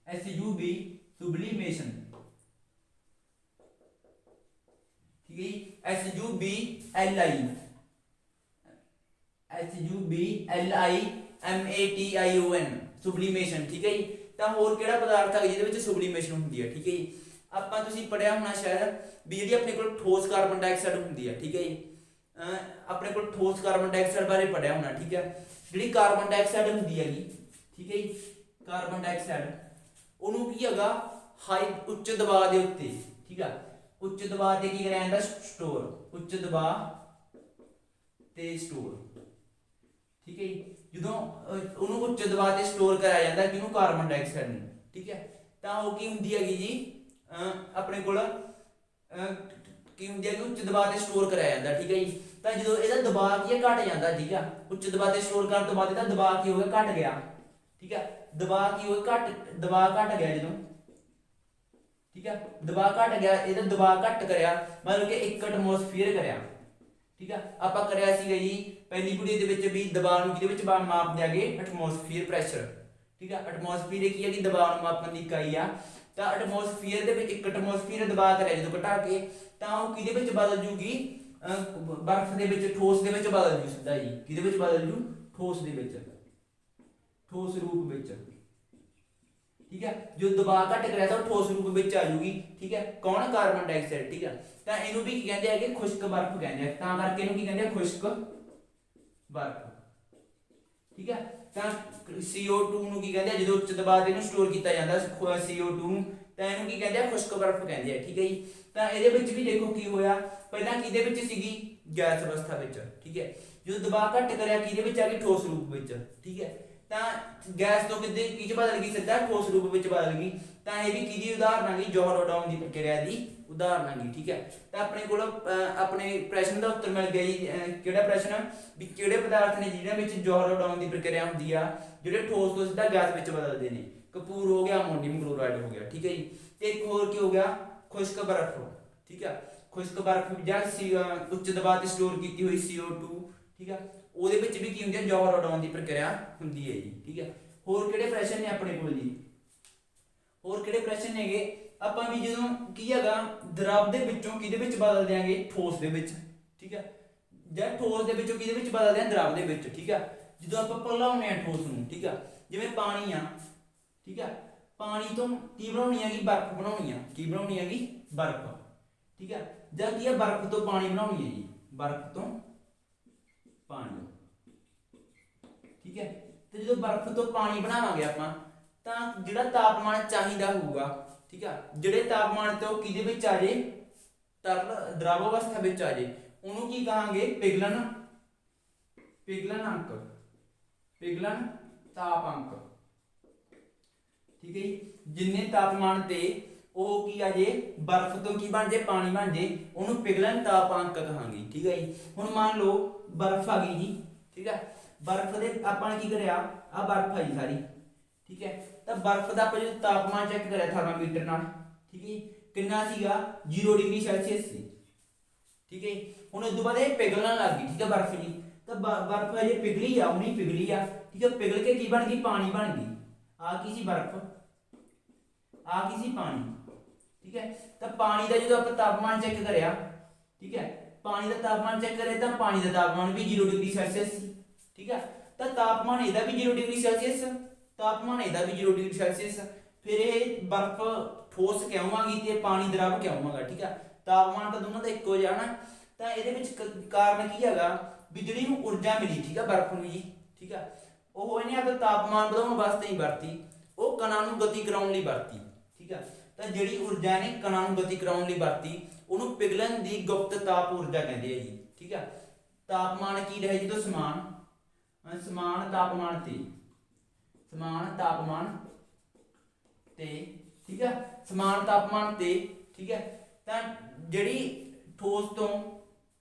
SUB, ਸੁਬਲੀਮੇਸ਼ਨ, ਠੀਕ ਹੈ ਜੀ। SUBLIMATION, ਸੁਬਲੀਮੇਸ਼ਨ, ਠੀਕ ਹੈ ਜੀ। ਤਾਂ ਹੋਰ ਕਿਹੜਾ ਪਦਾਰਥ ਹੈ ਜਿਹਦੇ ਵਿੱਚ ਸੁਬਲੀਮੇਸ਼ਨ ਹੁੰਦੀ ਹੈ, ਠੀਕ ਹੈ ਜੀ। ਆਪਾਂ ਤੁਸੀਂ ਪੜਿਆ ਹੋਣਾ ਸ਼ਾਇਦ ਵੀ ਜਿਹੜੀ ਆਪਣੇ ਕੋਲ ਠੋਸ ਕਾਰਬਨ ਡਾਈਆਕਸਾਈਡ ਹੁੰਦੀ ਹੈ, ਠੀਕ ਹੈ ਜੀ। ਆਪਣੇ ਕੋਲ ਠੋਸ ਕਾਰਬਨ ਡਾਈਆਕਸਾਈਡ ਬਾਰੇ ਪੜਿਆ ਹੋਣਾ, ਠੀਕ ਹੈ। ਜਿਹੜੀ ਕਾਰਬਨ ਡਾਈਆਕਸਾਈਡ ਹੁੰਦੀ ਹੈਗੀ, ਠੀਕ ਹੈ ਜੀ, ਕਾਰਬਨ ਡਾਈਆਕਸਾਈਡ ਉਹਨੂੰ ਕੀ ਹੈਗਾ, ਉੱਚ ਦਬਾਅ ਦੇ ਉੱਤੇ, ਠੀਕ ਆ। ਉੱਚ ਦਬਾਅ ਤੇ ਕੀ ਕਰਿਆ ਜਾਂਦਾ, ਸਟੋਰ, ਉੱਚ ਦਬਾਅ ਤੇ ਸਟੋਰ, ਠੀਕ ਹੈ ਜੀ। ਜਦੋਂ ਉਹਨੂੰ ਉੱਚ ਦਬਾਅ ਤੇ ਸਟੋਰ ਕਰਾਇਆ ਜਾਂਦਾ ਕਿਹਨੂੰ, ਕਾਰਬਨ ਡਾਈਆਕਸਾਈਡ ਨੂੰ, ਠੀਕ ਹੈ। ਤਾਂ ਉਹ ਕੀ ਹੁੰਦੀ ਹੈਗੀ ਜੀ, ਆਪਣੇ ਕੋਲ ਕੀ ਹੁੰਦੀ ਹੈ ਕਿ ਉੱਚ ਦਬਾਅ ਤੇ ਸਟੋਰ ਕਰਾਇਆ ਜਾਂਦਾ, ਠੀਕ ਹੈ ਜੀ। ਤਾਂ ਜਦੋਂ ਇਹਦਾ ਦਬਾਅ ਕੀ ਹੈ, ਘਟ ਜਾਂਦਾ, ਠੀਕ ਆ। ਉੱਚ ਦਬਾਅ ਤੇ ਸਟੋਰ ਕਰਨ ਤੋਂ ਬਾਅਦ ਇਹਦਾ ਦਬਾਅ ਕੀ ਹੋ ਗਿਆ, ਘਟ ਗਿਆ, ਠੀਕ ਆ। ਦਬਾਅ ਕੀ ਹੋ ਗਿਆ, ਦਬਾਅ ਘਟ ਗਿਆ ਜਦੋਂ, ਠੀਕ ਆ। ਦਬਾਅ ਘਟ ਗਿਆ, ਇਹਦਾ ਦਬਾਅ ਘੱਟ ਕਰਿਆ, ਮਤਲਬ ਕਿ 1 ਐਟਮੋਸਫੀਅਰ ਕਰਿਆ, ਠੀਕ ਆ। ਆਪਾਂ ਕਰਿਆ ਸੀਗਾ ਜੀ ਪਹਿਲੀ ਵੀਡੀਓ ਦੇ ਵਿੱਚ ਵੀ ਦਬਾਅ ਨੂੰ ਜਿਹਦੇ ਵਿੱਚ ਮਾਪ ਦਿਆਂਗੇ ਐਟਮੋਸਫੀਅਰ ਪ੍ਰੈਸ਼ਰ, ਠੀਕ ਆ। ਐਟਮੋਸਫੀਅਰ ਕੀ ਹੈ ਕਿ ਦਬਾਅ ਨੂੰ ਮਾਪਣ ਦੀ ਇਕਾਈ ਆ। ਤਾਂ ਐਟਮੋਸਫੀਅਰ ਦੇ ਵਿੱਚ ਇੱਕ ਐਟਮੋਸਫੀਅਰ ਦਬਾਅ ਕਰਿਆ ਜਦੋਂ ਘਟਾ ਕੇ ਤਾਂ ਉਹ ਕਿਹਦੇ ਵਿੱਚ ਬਦਲ ਜੂਗੀ, ਬਰਫ਼ ਦੇ ਵਿੱਚ, ਠੋਸ ਦੇ ਵਿੱਚ ਬਦਲ ਜੂ ਸਿੱਧਾ ਜੀ। ਕਿਹਦੇ ਵਿੱਚ ਬਦਲ ਜੂ? ਠੋਸ ਦੇ ਵਿੱਚ, ਠੋਸ ਰੂਪ ਵਿੱਚ। ਠੀਕ ਹੈ, ਜੋ ਦਬਾਅ ਘਟ ਕਰਿਆ ਤਾਂ ਉਹ ਠੋਸ ਰੂਪ ਵਿੱਚ ਆ ਜੂਗੀ। ਠੀਕ ਹੈ, ਕੌਣ? Carbon dioxide. ਠੀਕ ਹੈ, ਤਾਂ ਇਹਨੂੰ ਵੀ ਕੀ ਕਹਿੰਦੇ ਹੈਗੇ? ਖੁਸ਼ਕ ਬਰਫ਼ ਕਹਿੰਦੇ ਆ। ਤਾਂ ਕਰਕੇ ਇਹਨੂੰ ਕੀ ਕਹਿੰਦੇ ਆ? ਖੁਸ਼ਕ ਬਰਫ਼। ਠੀਕ ਹੈ, ਤਾਂ CO2 ਨੂੰ ਕੀ ਕਹਿੰਦੇ ਆ? ਜਦੋਂ ਉੱਚ ਦਬਾਅ ਤੇ ਇਹਨੂੰ ਸਟੋਰ ਕੀਤਾ ਜਾਂਦਾ CO2 ਨੂੰ, ਤਾਂ ਇਹਨੂੰ ਕੀ ਕਹਿੰਦੇ ਆ? ਖੁਸ਼ਕ ਬਰਫ਼ ਕਹਿੰਦੇ ਆ। ਠੀਕ ਹੈ ਜੀ, ਤਾਂ ਇਹਦੇ ਵਿੱਚ ਵੀ ਦੇਖੋ ਕੀ ਹੋਇਆ, ਪਹਿਲਾਂ ਕਿਹਦੇ ਵਿੱਚ ਸੀਗੀ? ਗੈਸ ਅਵਸਥਾ ਵਿੱਚ। ਠੀਕ ਹੈ, ਜਦੋਂ ਦਬਾਅ ਘੱਟ ਕਰਿਆ ਕਿਹਦੇ ਵਿੱਚ ਆ ਗਈ? ਠੋਸ ਰੂਪ ਵਿੱਚ। ਠੀਕ ਹੈ, ਤਾਂ ਗੈਸ ਤੋਂ ਕਿਤੇ ਕੀ ਚ ਬਦਲ ਗਈ? ਸਿੱਧਾ ਠੋਸ ਰੂਪ ਵਿੱਚ ਬਦਲ ਗਈ। ਤਾਂ ਇਹ ਵੀ ਕਿਹਦੀ ਉਦਾਹਰਨ ਆ ਗਈ? ਜੋਹਰ ਉਡਾਉਣ ਦੀ ਪ੍ਰਕਿਰਿਆ ਦੀ ਉਦਾਹਰਨ ਆ ਗਈ। ਠੀਕ ਹੈ, ਤਾਂ ਆਪਣੇ ਕੋਲ ਆਪਣੇ ਪ੍ਰਸ਼ਨ ਦਾ ਉੱਤਰ ਮਿਲ ਗਿਆ ਜੀ। ਕਿਹੜਾ ਪ੍ਰਸ਼ਨ? ਵੀ ਕਿਹੜੇ ਪਦਾਰਥ ਨੇ ਜਿਹਨਾਂ ਵਿੱਚ ਜੋਹਰ ਉਡਾਉਣ ਦੀ ਪ੍ਰਕਿਰਿਆ ਹੁੰਦੀ ਆ, ਜਿਹੜੇ ਠੋਸ ਤੋਂ ਸਿੱਧਾ ਗੈਸ ਵਿੱਚ ਬਦਲਦੇ ਨੇ? ਕਪੂਰ ਹੋ ਗਿਆ, ਅਮੋਨੀਅਮ ਕਲੋਰਾਈਡ ਹੋ ਗਿਆ। ਠੀਕ ਹੈ ਜੀ, ਤੇ ਇੱਕ ਹੋਰ ਕੀ ਹੋ ਗਿਆ? ਖੁਸ਼ਕ ਬਰਫ਼। ਠੀਕ ਹੈ, ਖੁਸ਼ਕ ਬਰਫ਼ ਜਾਂ ਉੱਚ ਦਬਾਅ ਤੇ ਸਟੋਰ ਕੀਤੀ ਹੋਈ CO2। ਠੀਕ ਹੈ, ਉਹਦੇ ਵਿੱਚ ਵੀ ਕੀ ਹੁੰਦੀ ਹੈ? ਜੋਹਰ ਉਡਾਉਣ ਦੀ ਪ੍ਰਕਿਰਿਆ ਹੁੰਦੀ ਹੈ ਜੀ। ਠੀਕ ਹੈ, ਹੋਰ ਕਿਹੜੇ ਪ੍ਰਸ਼ਨ ਨੇ ਆਪਣੇ ਕੋਲ ਜੀ? ਹੋਰ ਕਿਹੜੇ ਪ੍ਰਸ਼ਨ ਨੇਗੇ? ਆਪਾਂ ਵੀ ਜਦੋਂ ਕੀ ਹੈਗਾ ਦਰਵ ਦੇ ਵਿੱਚੋਂ ਕਿਹਦੇ ਵਿੱਚ ਬਦਲ ਦਿਆਂਗੇ? ਠੋਸ ਦੇ ਵਿੱਚ। ਠੀਕ ਹੈ, ਜਾਂ ਠੋਸ ਦੇ ਵਿੱਚੋਂ ਕਿਹਦੇ ਵਿੱਚ ਬਦਲਦੇ ਆਂ? ਦਰਵ ਦੇ ਵਿੱਚ। ਠੀਕ ਹੈ, ਜਦੋਂ ਆਪਾਂ ਪਿਘਲਾਉਂਦੇ ਆ ਠੋਸ ਨੂੰ। ਠੀਕ ਹੈ, ਜਿਵੇਂ ਪਾਣੀ ਆ। ਠੀਕ ਹੈ, ਪਾਣੀ ਤੋਂ ਕੀ ਬਣਾਉਣੀ ਹੈਗੀ? ਬਰਫ਼ ਬਣਾਉਣੀ ਆ। ਕੀ ਬਣਾਉਣੀ ਹੈਗੀ? ਬਰਫ਼। ਠੀਕ ਹੈ, ਜਾਂ ਕੀ ਹੈ? ਬਰਫ਼ ਤੋਂ ਪਾਣੀ ਬਣਾਉਣੀ ਹੈ ਜੀ। ਬਰਫ਼ ਤੋਂ ਪਾਣੀ। ਠੀਕ ਹੈ, ਤੇ ਜਦੋਂ ਬਰਫ਼ ਤੋਂ ਪਾਣੀ ਬਣਾਵਾਂਗੇ ਆਪਾਂ, ਤਾਂ ਜਿਹੜਾ ਤਾਪਮਾਨ ਚਾਹੀਦਾ ਹੋਊਗਾ, ਠੀਕ ਆ, ਜਿਹੜੇ ਤਾਪਮਾਨ ਤੇ ਉਹ ਕਿਹਦੇ ਵਿੱਚ ਆ ਜੇ? ਤਰਲ ਦ੍ਰਵ ਅਵਸਥਾ ਵਿੱਚ ਆ ਜੇ, ਉਹਨੂੰ ਕੀ ਕਹਾਂਗੇ? ਪਿਘਲਨ, ਪਿਘਲਨ ਅੰਕ, ਪਿਘਲਨ ਤਾਪਾਂਕ। ਠੀਕ ਹੈ ਜੀ, ਜਿੰਨੇ ਤਾਪਮਾਨ ਤੇ ਉਹ ਕੀ ਆ ਜੇ? ਬਰਫ਼ ਤੋਂ ਕੀ ਬਣ ਜੇ? ਪਾਣੀ ਬਣ ਜੇ, ਉਹਨੂੰ ਪਿਘਲਨ ਤਾਪਾਂਕ ਕਹਾਂਗੇ। ਠੀਕ ਹੈ ਜੀ, ਹੁਣ ਮੰਨ ਲਓ ਬਰਫ਼ ਆ ਗਈ ਜੀ। ਠੀਕ ਹੈ, ਬਰਫ਼ ਦੇ ਆਪਾਂ ਨੇ ਕੀ ਕਰਿਆ? ਆ ਬਰਫ਼ ਆ ਜੀ ਸਾਰੀ। ਠੀਕ ਹੈ, ਤਾਂ ਬਰਫ਼ ਦਾ ਆਪਾਂ ਜਦੋਂ ਤਾਪਮਾਨ ਚੈੱਕ ਕਰਿਆ ਥਰਮਾਮੀਟਰ ਨਾਲ। ਠੀਕ ਹੈ ਜੀ, ਕਿੰਨਾ ਸੀਗਾ? 0 ਡਿਗਰੀ ਸੈਲਸੀਅਸ ਸੀ। ਠੀਕ ਹੈ, ਹੁਣ ਉਸ ਤੋਂ ਬਾਅਦ ਇਹ ਪਿਘਲਣ ਲੱਗ ਗਈ। ਠੀਕ ਹੈ, ਬਰਫ਼ ਜੀ, ਤਾਂ ਬਰਫ਼ ਅਜੇ ਪਿਘਲੀ ਆ, ਹੁਣੀ ਪਿਘਲੀ ਆ। ਠੀਕ ਹੈ, ਪਿਘਲ ਕੇ ਕੀ ਬਣ ਗਈ? ਪਾਣੀ ਬਣ ਗਈ। ਆ ਕੀ ਸੀ? ਬਰਫ਼। ਆ ਕੀ ਸੀ? ਪਾਣੀ। ਠੀਕ ਹੈ, ਤਾਂ ਪਾਣੀ ਦਾ ਜਦੋਂ ਆਪਾਂ ਤਾਪਮਾਨ ਚੈੱਕ ਕਰਿਆ, ਠੀਕ ਹੈ, ਪਾਣੀ ਦਾ ਤਾਪਮਾਨ ਚੈੱਕ ਕਰਿਆ ਤਾਂ ਪਾਣੀ ਦਾ ਤਾਪਮਾਨ ਵੀ 0 ਡਿਗਰੀ ਸੈਲਸੀਅਸ ਸੀ। ਠੀਕ ਹੈ, ਤਾਂ ਤਾਪਮਾਨ ਇਹਦਾ ਵੀ 0 ਡਿਗਰੀ ਸੈਲਸੀਅਸ, ਤਾਪਮਾਨ ਇਹਦਾ ਵੀ 0 ਡਿਗਰੀ ਸੈਲਸੀਅਸ। ਫਿਰ ਇਹ ਬਰਫ਼ ਠੋਸ ਕਿਉਂ ਆ ਗਈ ਤੇ ਪਾਣੀ ਦਰਵ ਕਿਉਂ ਆਗਾ? ਠੀਕ ਹੈ, ਤਾਪਮਾਨ ਤਾਂ ਦੋਨਾਂ ਦਾ ਇੱਕੋ ਜਿਹਾ ਨਾ। ਤਾਂ ਇਹਦੇ ਵਿੱਚ ਕਾਰਨ ਕੀ ਹੈਗਾ? ਵੀ ਜਿਹੜੀ ਨੂੰ ਊਰਜਾ ਮਿਲੀ, ਠੀਕ ਹੈ, ਬਰਫ਼ ਨੂੰ ਜੀ। ਠੀਕ ਹੈ, ਉਹ ਇਹਨੇ ਆਪਣਾ ਤਾਪਮਾਨ ਵਧਾਉਣ ਵਾਸਤੇ ਹੀ ਵਰਤੀ, ਉਹ ਕਣਾਂ ਨੂੰ ਗਤੀ ਕਰਾਉਣ ਲਈ ਵਰਤੀ। ਠੀਕ ਹੈ, ਤਾਂ ਜਿਹੜੀ ਊਰਜਾ ਨੇ ਕਣਾਂ ਨੂੰ ਗਤੀ ਕਰਾਉਣ ਲਈ ਵਰਤੀ, ਉਹਨੂੰ ਪਿਘਲਣ ਦੀ ਗੁਪਤ ਤਾਪ ਊਰਜਾ ਕਹਿੰਦੇ ਆ ਜੀ। ਠੀਕ ਹੈ, ਤਾਪਮਾਨ ਕੀ ਰਹੇ ਜਦੋਂ ਸਮਾਨ ਤਾਪਮਾਨ ਤੇ, ਸਮਾਨ ਤਾਪਮਾਨ ਤੇ, ਠੀਕ ਹੈ, ਸਮਾਨ ਤਾਪਮਾਨ ਤੇ। ਠੀਕ ਹੈ, ਤਾਂ ਜਿਹੜੀ ਠੋਸ ਤੋਂ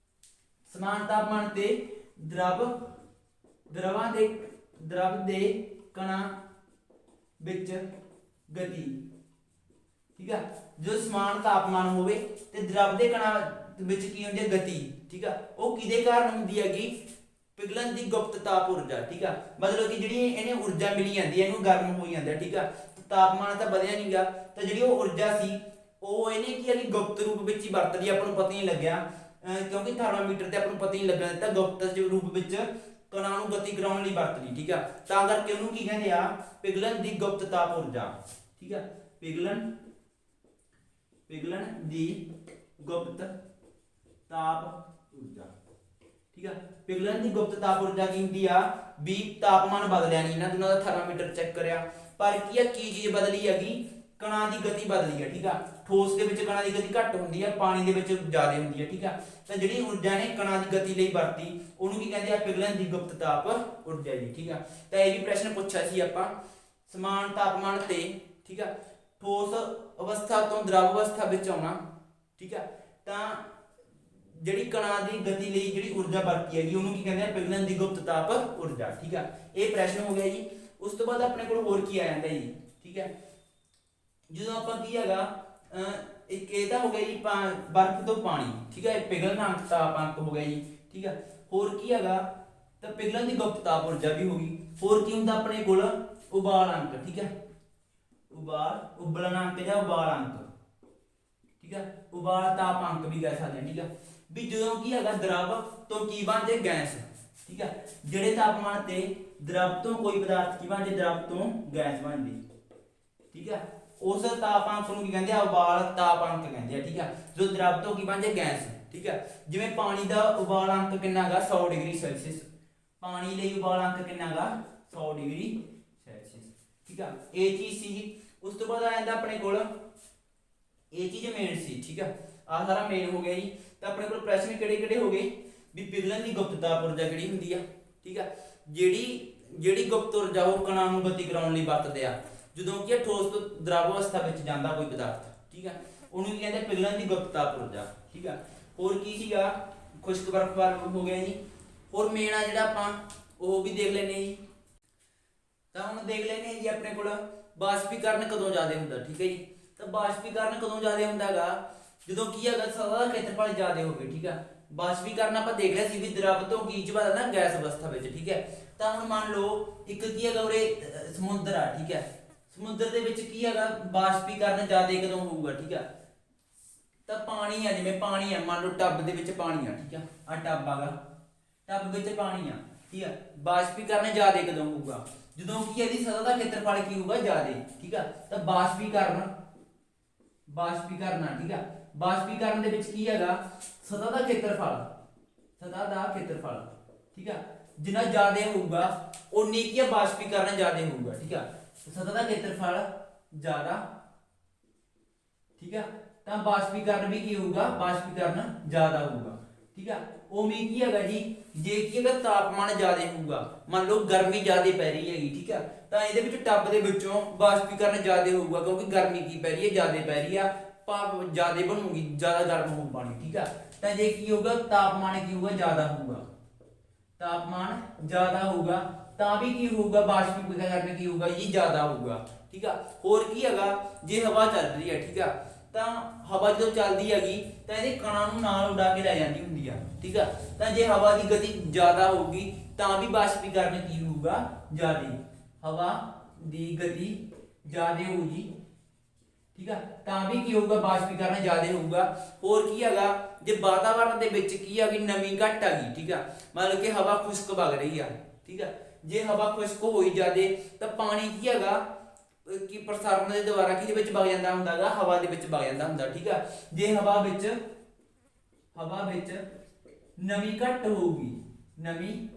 ਸਮਾਨ ਤਾਪਮਾਨ ਤੇ ਦਰਵ ਦੇ ਕਣਾਂ ਵਿੱਚ ਗਤੀ। ਠੀਕ ਹੈ, ਜੋ ਸਮਾਨ ਤਾਪਮਾਨ ਹੋਵੇ ਤੇ ਦਰਵ ਦੇ ਕਣਾਂ ਵਿੱਚ ਕੀ ਹੁੰਦੀ ਹੈ? ਗਤੀ। ਠੀਕ ਹੈ, ਉਹ ਕਿਹਦੇ ਕਾਰਨ ਹੁੰਦੀ ਹੈਗੀ? ਪਿਘਲਣ ਦੀ ਗੁਪਤ ਤਾਪ ਊਰਜਾ। ਠੀਕ ਆ, ਮਤਲਬ ਕਿ ਜਿਹੜੀ ਇਹਨੇ ਊਰਜਾ ਮਿਲੀ ਜਾਂਦੀ ਹੈ, ਇਹਨੂੰ ਗਰਮ ਹੋ ਜਾਂਦਾ। ਠੀਕ ਆ, ਤਾਪਮਾਨ ਤਾਂ ਵਧਿਆ ਨਹੀਂਗਾ, ਤਾਂ ਜਿਹੜੀ ਉਹ ਊਰਜਾ ਸੀ ਉਹ ਇਹਨੇ ਕੀ ਹੈ ਕਿ ਗੁਪਤ ਰੂਪ ਵਿੱਚ ਹੀ ਵਰਤ ਲਈ। ਆਪਾਂ ਨੂੰ ਪਤਾ ਹੀ ਨਹੀਂ ਲੱਗਿਆ, ਕਿਉਂਕਿ ਥਰਮਾਮੀਟਰ ਤੇ ਆਪਾਂ ਨੂੰ ਪਤਾ ਹੀ ਨਹੀਂ ਲੱਗਣ ਦਿੱਤਾ। ਗੁਪਤ ਰੂਪ ਵਿੱਚ ਕਣਾਂ ਨੂੰ ਗਤੀ ਕਰਾਉਣ ਲਈ ਵਰਤ ਲਈ। ਠੀਕ ਆ, ਤਾਂ ਕਰਕੇ ਉਹਨੂੰ ਕੀ ਕਹਿੰਦੇ ਆ? ਪਿਘਲਣ ਦੀ ਗੁਪਤ ਤਾਪ ਊਰਜਾ। ਠੀਕ ਆ, ਪਿਘਲਣ ਦੀ ਗੁਪਤ ਤਾਪ ਊਰਜਾ। ਠੀਕ ਆ, ਪਿਘਲਣ ਦੀ ਗੁਪਤ ਤਾਪ ਊਰਜਾ ਕੀ ਹੁੰਦੀ ਆ? ਵੀ ਤਾਪਮਾਨ ਬਦਲਿਆ ਨਹੀਂ, ਇਹਨਾਂ ਦੋਨਾਂ ਦਾ ਥਰਮਾਮੀਟਰ ਚੈੱਕ ਕਰਿਆ, ਪਰ ਕੀ ਆ? ਕੀ ਚੀਜ਼ ਬਦਲੀ ਹੈਗੀ? ਕਣਾਂ ਦੀ ਗਤੀ ਬਦਲੀ ਹੈ। ਠੀਕ ਆ, ਠੋਸ ਦੇ ਵਿੱਚ ਕਣਾਂ ਦੀ ਗਤੀ ਘੱਟ ਹੁੰਦੀ ਹੈ, ਪਾਣੀ ਦੇ ਵਿੱਚ ਜ਼ਿਆਦਾ ਹੁੰਦੀ ਹੈ। ਠੀਕ ਆ, ਤਾਂ ਜਿਹੜੀ ਊਰਜਾ ਨੇ ਕਣਾਂ ਦੀ ਗਤੀ ਲਈ ਵਰਤੀ, ਉਹਨੂੰ ਕੀ ਕਹਿੰਦੇ ਆ? ਪਿਘਲਣ ਦੀ ਗੁਪਤ ਤਾਪ ਊਰਜਾ ਜੀ। ਠੀਕ ਆ, ਤਾਂ ਇਹ ਵੀ ਪ੍ਰਸ਼ਨ ਪੁੱਛਿਆ ਸੀ ਆਪਾਂ, ਸਮਾਨ ਤਾਪਮਾਨ ਤੇ, ਠੀਕ ਆ, ਠੋਸ ਅਵਸਥਾ ਤੋਂ ਦਰਵ ਅਵਸਥਾ ਵਿੱਚ ਆਉਣਾ। ਠੀਕ ਆ, ਤਾਂ ਜਿਹੜੀ ਕਣਾਂ ਦੀ ਗਤੀ ਲਈ ਜਿਹੜੀ ਊਰਜਾ ਵਰਤੀ ਹੈਗੀ, ਉਹਨੂੰ ਕੀ ਕਹਿੰਦੇ ਆ? ਪਿਘਲਣ ਦੀ ਗੁਪਤ ਤਾਪ ਊਰਜਾ। ਠੀਕ ਆ, ਇਹ ਪ੍ਰਸ਼ਨ ਹੋ ਗਿਆ ਜੀ। ਉਸ ਤੋਂ ਬਾਅਦ ਆਪਣੇ ਕੋਲ ਹੋਰ ਕੀ ਆ ਜਾਂਦਾ ਜੀ? ਠੀਕ ਹੈ, ਜਦੋਂ ਆਪਾਂ ਕੀ ਹੈਗਾ ਇੱਕ ਇਹਦਾ ਹੋ ਗਿਆ ਜੀ ਬਰਫ਼ ਤੋਂ ਪਾਣੀ। ਠੀਕ ਹੈ, ਪਿਘਲਣ ਅੰਕ ਤਾਪ ਅੰਕ ਹੋ ਗਿਆ ਜੀ। ਠੀਕ ਹੈ, ਹੋਰ ਕੀ ਹੈਗਾ? ਤਾਂ ਪਿਘਲਣ ਦੀ ਗੁਪਤ ਤਾਪ ਊਰਜਾ ਵੀ ਹੋ ਗਈ। ਹੋਰ ਕੀ ਹੁੰਦਾ ਆਪਣੇ ਕੋਲ, ਉਬਾਲ ਠੀਕ ਹੈ, ਉਬਲਣ ਜਾਂ ਉਬਾਲ ਠੀਕ ਹੈ, ਉਬਾਲ ਤਾਪ ਵੀ ਕਹਿ ਸਕਦੇ ਠੀਕ ਹੈ। ਵੀ ਜਦੋਂ ਕੀ ਹੈਗਾ द्रव ਤੋਂ ਕੀ ਬਣਦੇ ਗੈਸ ਠੀਕ ਹੈ, ਜਿਹੜੇ ਤਾਪਮਾਨ ਤੇ द्रव ਤੋਂ ਕੋਈ ਪਦਾਰਥ ਕੀ ਬਣਦੇ, द्रव ਤੋਂ ਗੈਸ ਬਣਦੀ ਠੀਕ ਹੈ, ਉਸ ਤਾਪਾਂਕ ਨੂੰ ਕੀ ਕਹਿੰਦੇ ਆ, ਉਬਾਲ ਤਾਪਾਂਕ ਕਹਿੰਦੇ ਆ ਠੀਕ ਹੈ। ਜੋ द्रव ਤੋਂ ਕੀ ਬਣਦੇ ਗੈਸ ਠੀਕ ਹੈ। ਜਿਵੇਂ ਪਾਣੀ ਦਾ ਉਬਾਲ ਅੰਕ ਕਿੰਨਾ ਹੈਗਾ 100 ਡਿਗਰੀ ਸੈਲਸੀਅਸ, ਪਾਣੀ ਲਈ ਉਬਾਲ ਅੰਕ ਕਿੰਨਾ ਹੈਗਾ 100 ਡਿਗਰੀ ਸੈਲਸੀਅਸ ਠੀਕ ਹੈ। ਇਹ ਚੀਜ਼ ਸੀ। ਉਸ ਤੋਂ ਬਾਅਦ ਆ ਜਾਂਦਾ ਆਪਣੇ ਕੋਲ, ਇਹ ਚੀਜ਼ ਮੇਨ ਸੀ ਠੀਕ ਹੈ, ਆ ਸਾਰਾ ਮੇਨ ਹੋ ਗਿਆ ਜੀ। ਤਾਂ ਆਪਣੇ ਕੋਲ ਪ੍ਰਸ਼ਨ ਕਿਹੜੇ ਹੋ ਗਏ ਵੀ ਪਿਘਲਣ ਦੀ ਗੁਪਤ ਤਾਪ ਊਰਜਾ ਕਿਹੜੀ ਹੁੰਦੀ ਆ ਠੀਕ ਹੈ। ਜਿਹੜੀ ਗੁਪਤ ਊਰਜਾ ਉਹ ਕਣਾਂ ਨੂੰ ਗਤੀ ਕਰਾਉਣ ਲਈ ਵਰਤਦੇ ਆ, ਜਦੋਂ ਕਿ ਠੋਸ ਤੋਂ द्रव ਅਵਸਥਾ ਵਿੱਚ ਜਾਂਦਾ ਕੋਈ ਪਦਾਰਥ ਠੀਕ ਹੈ, ਉਹਨੂੰ ਕੀ ਕਹਿੰਦੇ ਪਿਘਲਣ ਦੀ ਗੁਪਤ ਤਾਪ ਊਰਜਾ ਠੀਕ ਹੈ। ਹੋਰ ਕੀ ਸੀਗਾ, ਖੁਸ਼ਕ ਬਰਫ਼ ਹੋ ਗਿਆ ਜੀ। ਹੋਰ ਮੇਨ ਆ ਜਿਹੜਾ ਆਪਾਂ ਉਹ ਵੀ ਦੇਖ ਲੈਨੇ ਜੀ। ਤਾਂ ਹੁਣ ਦੇਖ ਲੈਨੇ ਜੀ ਆਪਣੇ ਕੋਲ ਬਾਸ਼ਪੀਕਰਨ ਕਦੋਂ ਜ਼ਿਆਦਾ ਹੁੰਦਾ ਠੀਕ ਹੈ ਜੀ। ਤਾਂ ਬਾਸ਼ਪੀਕਰਨ ਕਦੋਂ ਜ਼ਿਆਦਾ ਹੁੰਦਾ ਹੈਗਾ, ਜਦੋਂ ਕੀ ਹੈਗਾ ਸਤਹ ਦਾ ਖੇਤਰਫਲ ਜ਼ਿਆਦਾ ਹੋਵੇ ਠੀਕ ਹੈ। ਬਾਸ਼ਪੀਕਰਨ ਆਪਾਂ ਦੇਖ ਲਿਆ ਸੀ ਵੀ द्रव ਤੋਂ ਕੀ ਚ ਬਦਲਦਾ ਗੈਸ ਅਵਸਥਾ ਵਿੱਚ ਠੀਕ ਹੈ। ਤਾਂ ਹੁਣ ਮੰਨ ਲਓ ਇੱਕ ਕੀ ਹੈਗਾ ਉਰੇ ਸਮੁੰਦਰ ਆ ਠੀਕ ਹੈ, ਸਮੁੰਦਰ ਦੇ ਵਿੱਚ ਕੀ ਹੈਗਾ ਬਾਸ਼ਪੀਕਰਨ ਜ਼ਿਆਦਾ ਕਦੋਂ ਹੋਊਗਾ ਠੀਕ ਹੈ। ਤਾਂ ਪਾਣੀ ਆ, ਜਿਵੇਂ ਪਾਣੀ ਆ, ਮੰਨ ਲਓ ਟੱਬ ਦੇ ਵਿੱਚ ਪਾਣੀ ਆ ਠੀਕ ਆ, ਆ ਟੱਬ ਆਗਾ, ਟੱਬ ਵਿੱਚ ਪਾਣੀ ਆ ਠੀਕ ਆ, ਬਾਸ਼ਪੀਕਰਨ ਜ਼ਿਆਦਾ ਕਦੋਂ ਹੋਊਗਾ, ਜਦੋਂ ਕੀ ਇਹਦੀ ਸਤਹ ਦਾ ਖੇਤਰਫਲ ਕੀ ਹੋਊਗਾ ਜ਼ਿਆਦਾ ਠੀਕ ਆ। ਤਾਂ ਬਾਸ਼ਪੀਕਰਨ ਆ ਠੀਕ ਆ, ਬਾਸ਼ਪੀਕਰਨ ਦੇ ਵਿੱਚ ਕੀ ਹੈਗਾ ਸਤਹ ਦਾ ਖੇਤਰਫਲ ਠੀਕ ਆ, ਜਿੰਨਾ ਜ਼ਿਆਦਾ ਹੋਊਗਾ ਉਨੀ ਕੀ ਆ ਬਾਸ਼ਪੀਕਰਨ ਜ਼ਿਆਦਾ ਹੋਊਗਾ ਠੀਕ ਆ। ਸਤਹ ਦਾ ਖੇਤਰਫਲ ਜ਼ਿਆਦਾ ਠੀਕ ਆ, ਤਾਂ ਬਾਸ਼ਪੀਕਰਨ ਵੀ ਕੀ ਹੋਊਗਾ, ਬਾਸ਼ਪੀਕਰਨ ਜ਼ਿਆਦਾ ਹੋਊਗਾ ਠੀਕ ਆ। ਉਵੇਂ ਕੀ ਹੈਗਾ ਜੀ, ਜੇ ਕੀ ਹੈਗਾ ਤਾਪਮਾਨ ਜ਼ਿਆਦਾ ਹੋਊਗਾ, ਮੰਨ ਲਓ ਗਰਮੀ ਜ਼ਿਆਦਾ ਪੈ ਰਹੀ ਹੈਗੀ ਠੀਕ ਆ, ਤਾਂ ਇਹਦੇ ਵਿੱਚ ਟੱਬ ਦੇ ਵਿੱਚੋਂ ਬਾਸ਼ਪੀਕਰਨ ਜ਼ਿਆਦਾ ਹੋਊਗਾ, ਕਿਉਂਕਿ ਗਰਮੀ ਕੀ ਪੈ ਰਹੀ ਹੈ ਜ਼ਿਆਦਾ ਪੈ ਰਹੀ ਆ, ਭਾਪ ਜ਼ਿਆਦਾ ਬਣੂਗੀ, ਜ਼ਿਆਦਾ ਗਰਮ ਹੋਊ ਪਾਣੀ ਠੀਕ ਆ। ਤਾਂ ਜੇ ਕੀ ਹੋਊਗਾ ਤਾਪਮਾਨ ਕੀ ਹੋਊਗਾ ਜ਼ਿਆਦਾ ਹੋਊਗਾ, ਤਾਪਮਾਨ ਜ਼ਿਆਦਾ ਹੋਊਗਾ ਤਾਂ ਵੀ ਕੀ ਹੋਊਗਾ ਬਾਸ਼ਪੀਕਰਨ ਕੀ ਹੋਊਗਾ ਜੀ ਜ਼ਿਆਦਾ ਹੋਊਗਾ ਠੀਕ ਆ। ਹੋਰ ਕੀ ਹੈਗਾ, ਜੇ ਹਵਾ ਚੱਲ ਰਹੀ ਹੈ ਠੀਕ ਆ, ਤਾਂ ਹਵਾ ਜਦੋਂ ਚੱਲਦੀ ਹੈਗੀ ਤਾਂ ਇਹਦੇ ਕਣਾਂ ਨੂੰ ਨਾਲ ਉਡਾ ਕੇ ਲੈ ਜਾਂਦੀ ਹੁੰਦੀ ਆ ਠੀਕ ਆ। ਤਾਂ ਜੇ ਹਵਾ ਦੀ ਗਤੀ ਜ਼ਿਆਦਾ ਹੋਊਗੀ ਤਾਂ ਵੀ ਬਾਸ਼ਪੀਕਰਨ ਕੀ ਹੋਊਗਾ ਜ਼ਿਆਦਾ, ਹਵਾ ਦੀ ਗਤੀ ਜ਼ਿਆਦਾ ਹੋਊਗੀ ਠੀਕ ਆ, ਤਾਂ ਵੀ ਕੀ ਹੋਊਗਾ ਬਾਸ਼ਪੀਕਰਨ ਜ਼ਿਆਦਾ ਹੋਊਗਾ। ਹੋਰ ਕੀ ਹੈਗਾ, ਜੇ ਵਾਤਾਵਰਨ ਦੇ ਵਿੱਚ ਕੀ ਆ ਕਿ ਨਮੀ ਘੱਟ ਆ ਗਈ ਠੀਕ ਆ, ਮਤਲਬ ਕਿ ਹਵਾ ਖੁਸ਼ਕ ਵਗ ਰਹੀ ਆ ਠੀਕ ਆ, ਜੇ ਹਵਾ ਖੁਸ਼ਕ ਹੋਈ ਜਾਦੇ ਤਾਂ ਪਾਣੀ ਕੀ ਹੈਗਾ ਕਿ ਪ੍ਰਸਾਰਣ ਦੇ ਦੁਆਰਾ ਕਿਹਦੇ ਵਿੱਚ ਵਗ ਜਾਂਦਾ ਹੁੰਦਾਗਾ, ਹਵਾ ਦੇ ਵਿੱਚ ਵਗ ਜਾਂਦਾ ਹੁੰਦਾ ਠੀਕ ਆ। ਜੇ ਹਵਾ ਵਿੱਚ ਨਮੀ ਘੱਟ ਹੋਊਗੀ, ਨਮੀ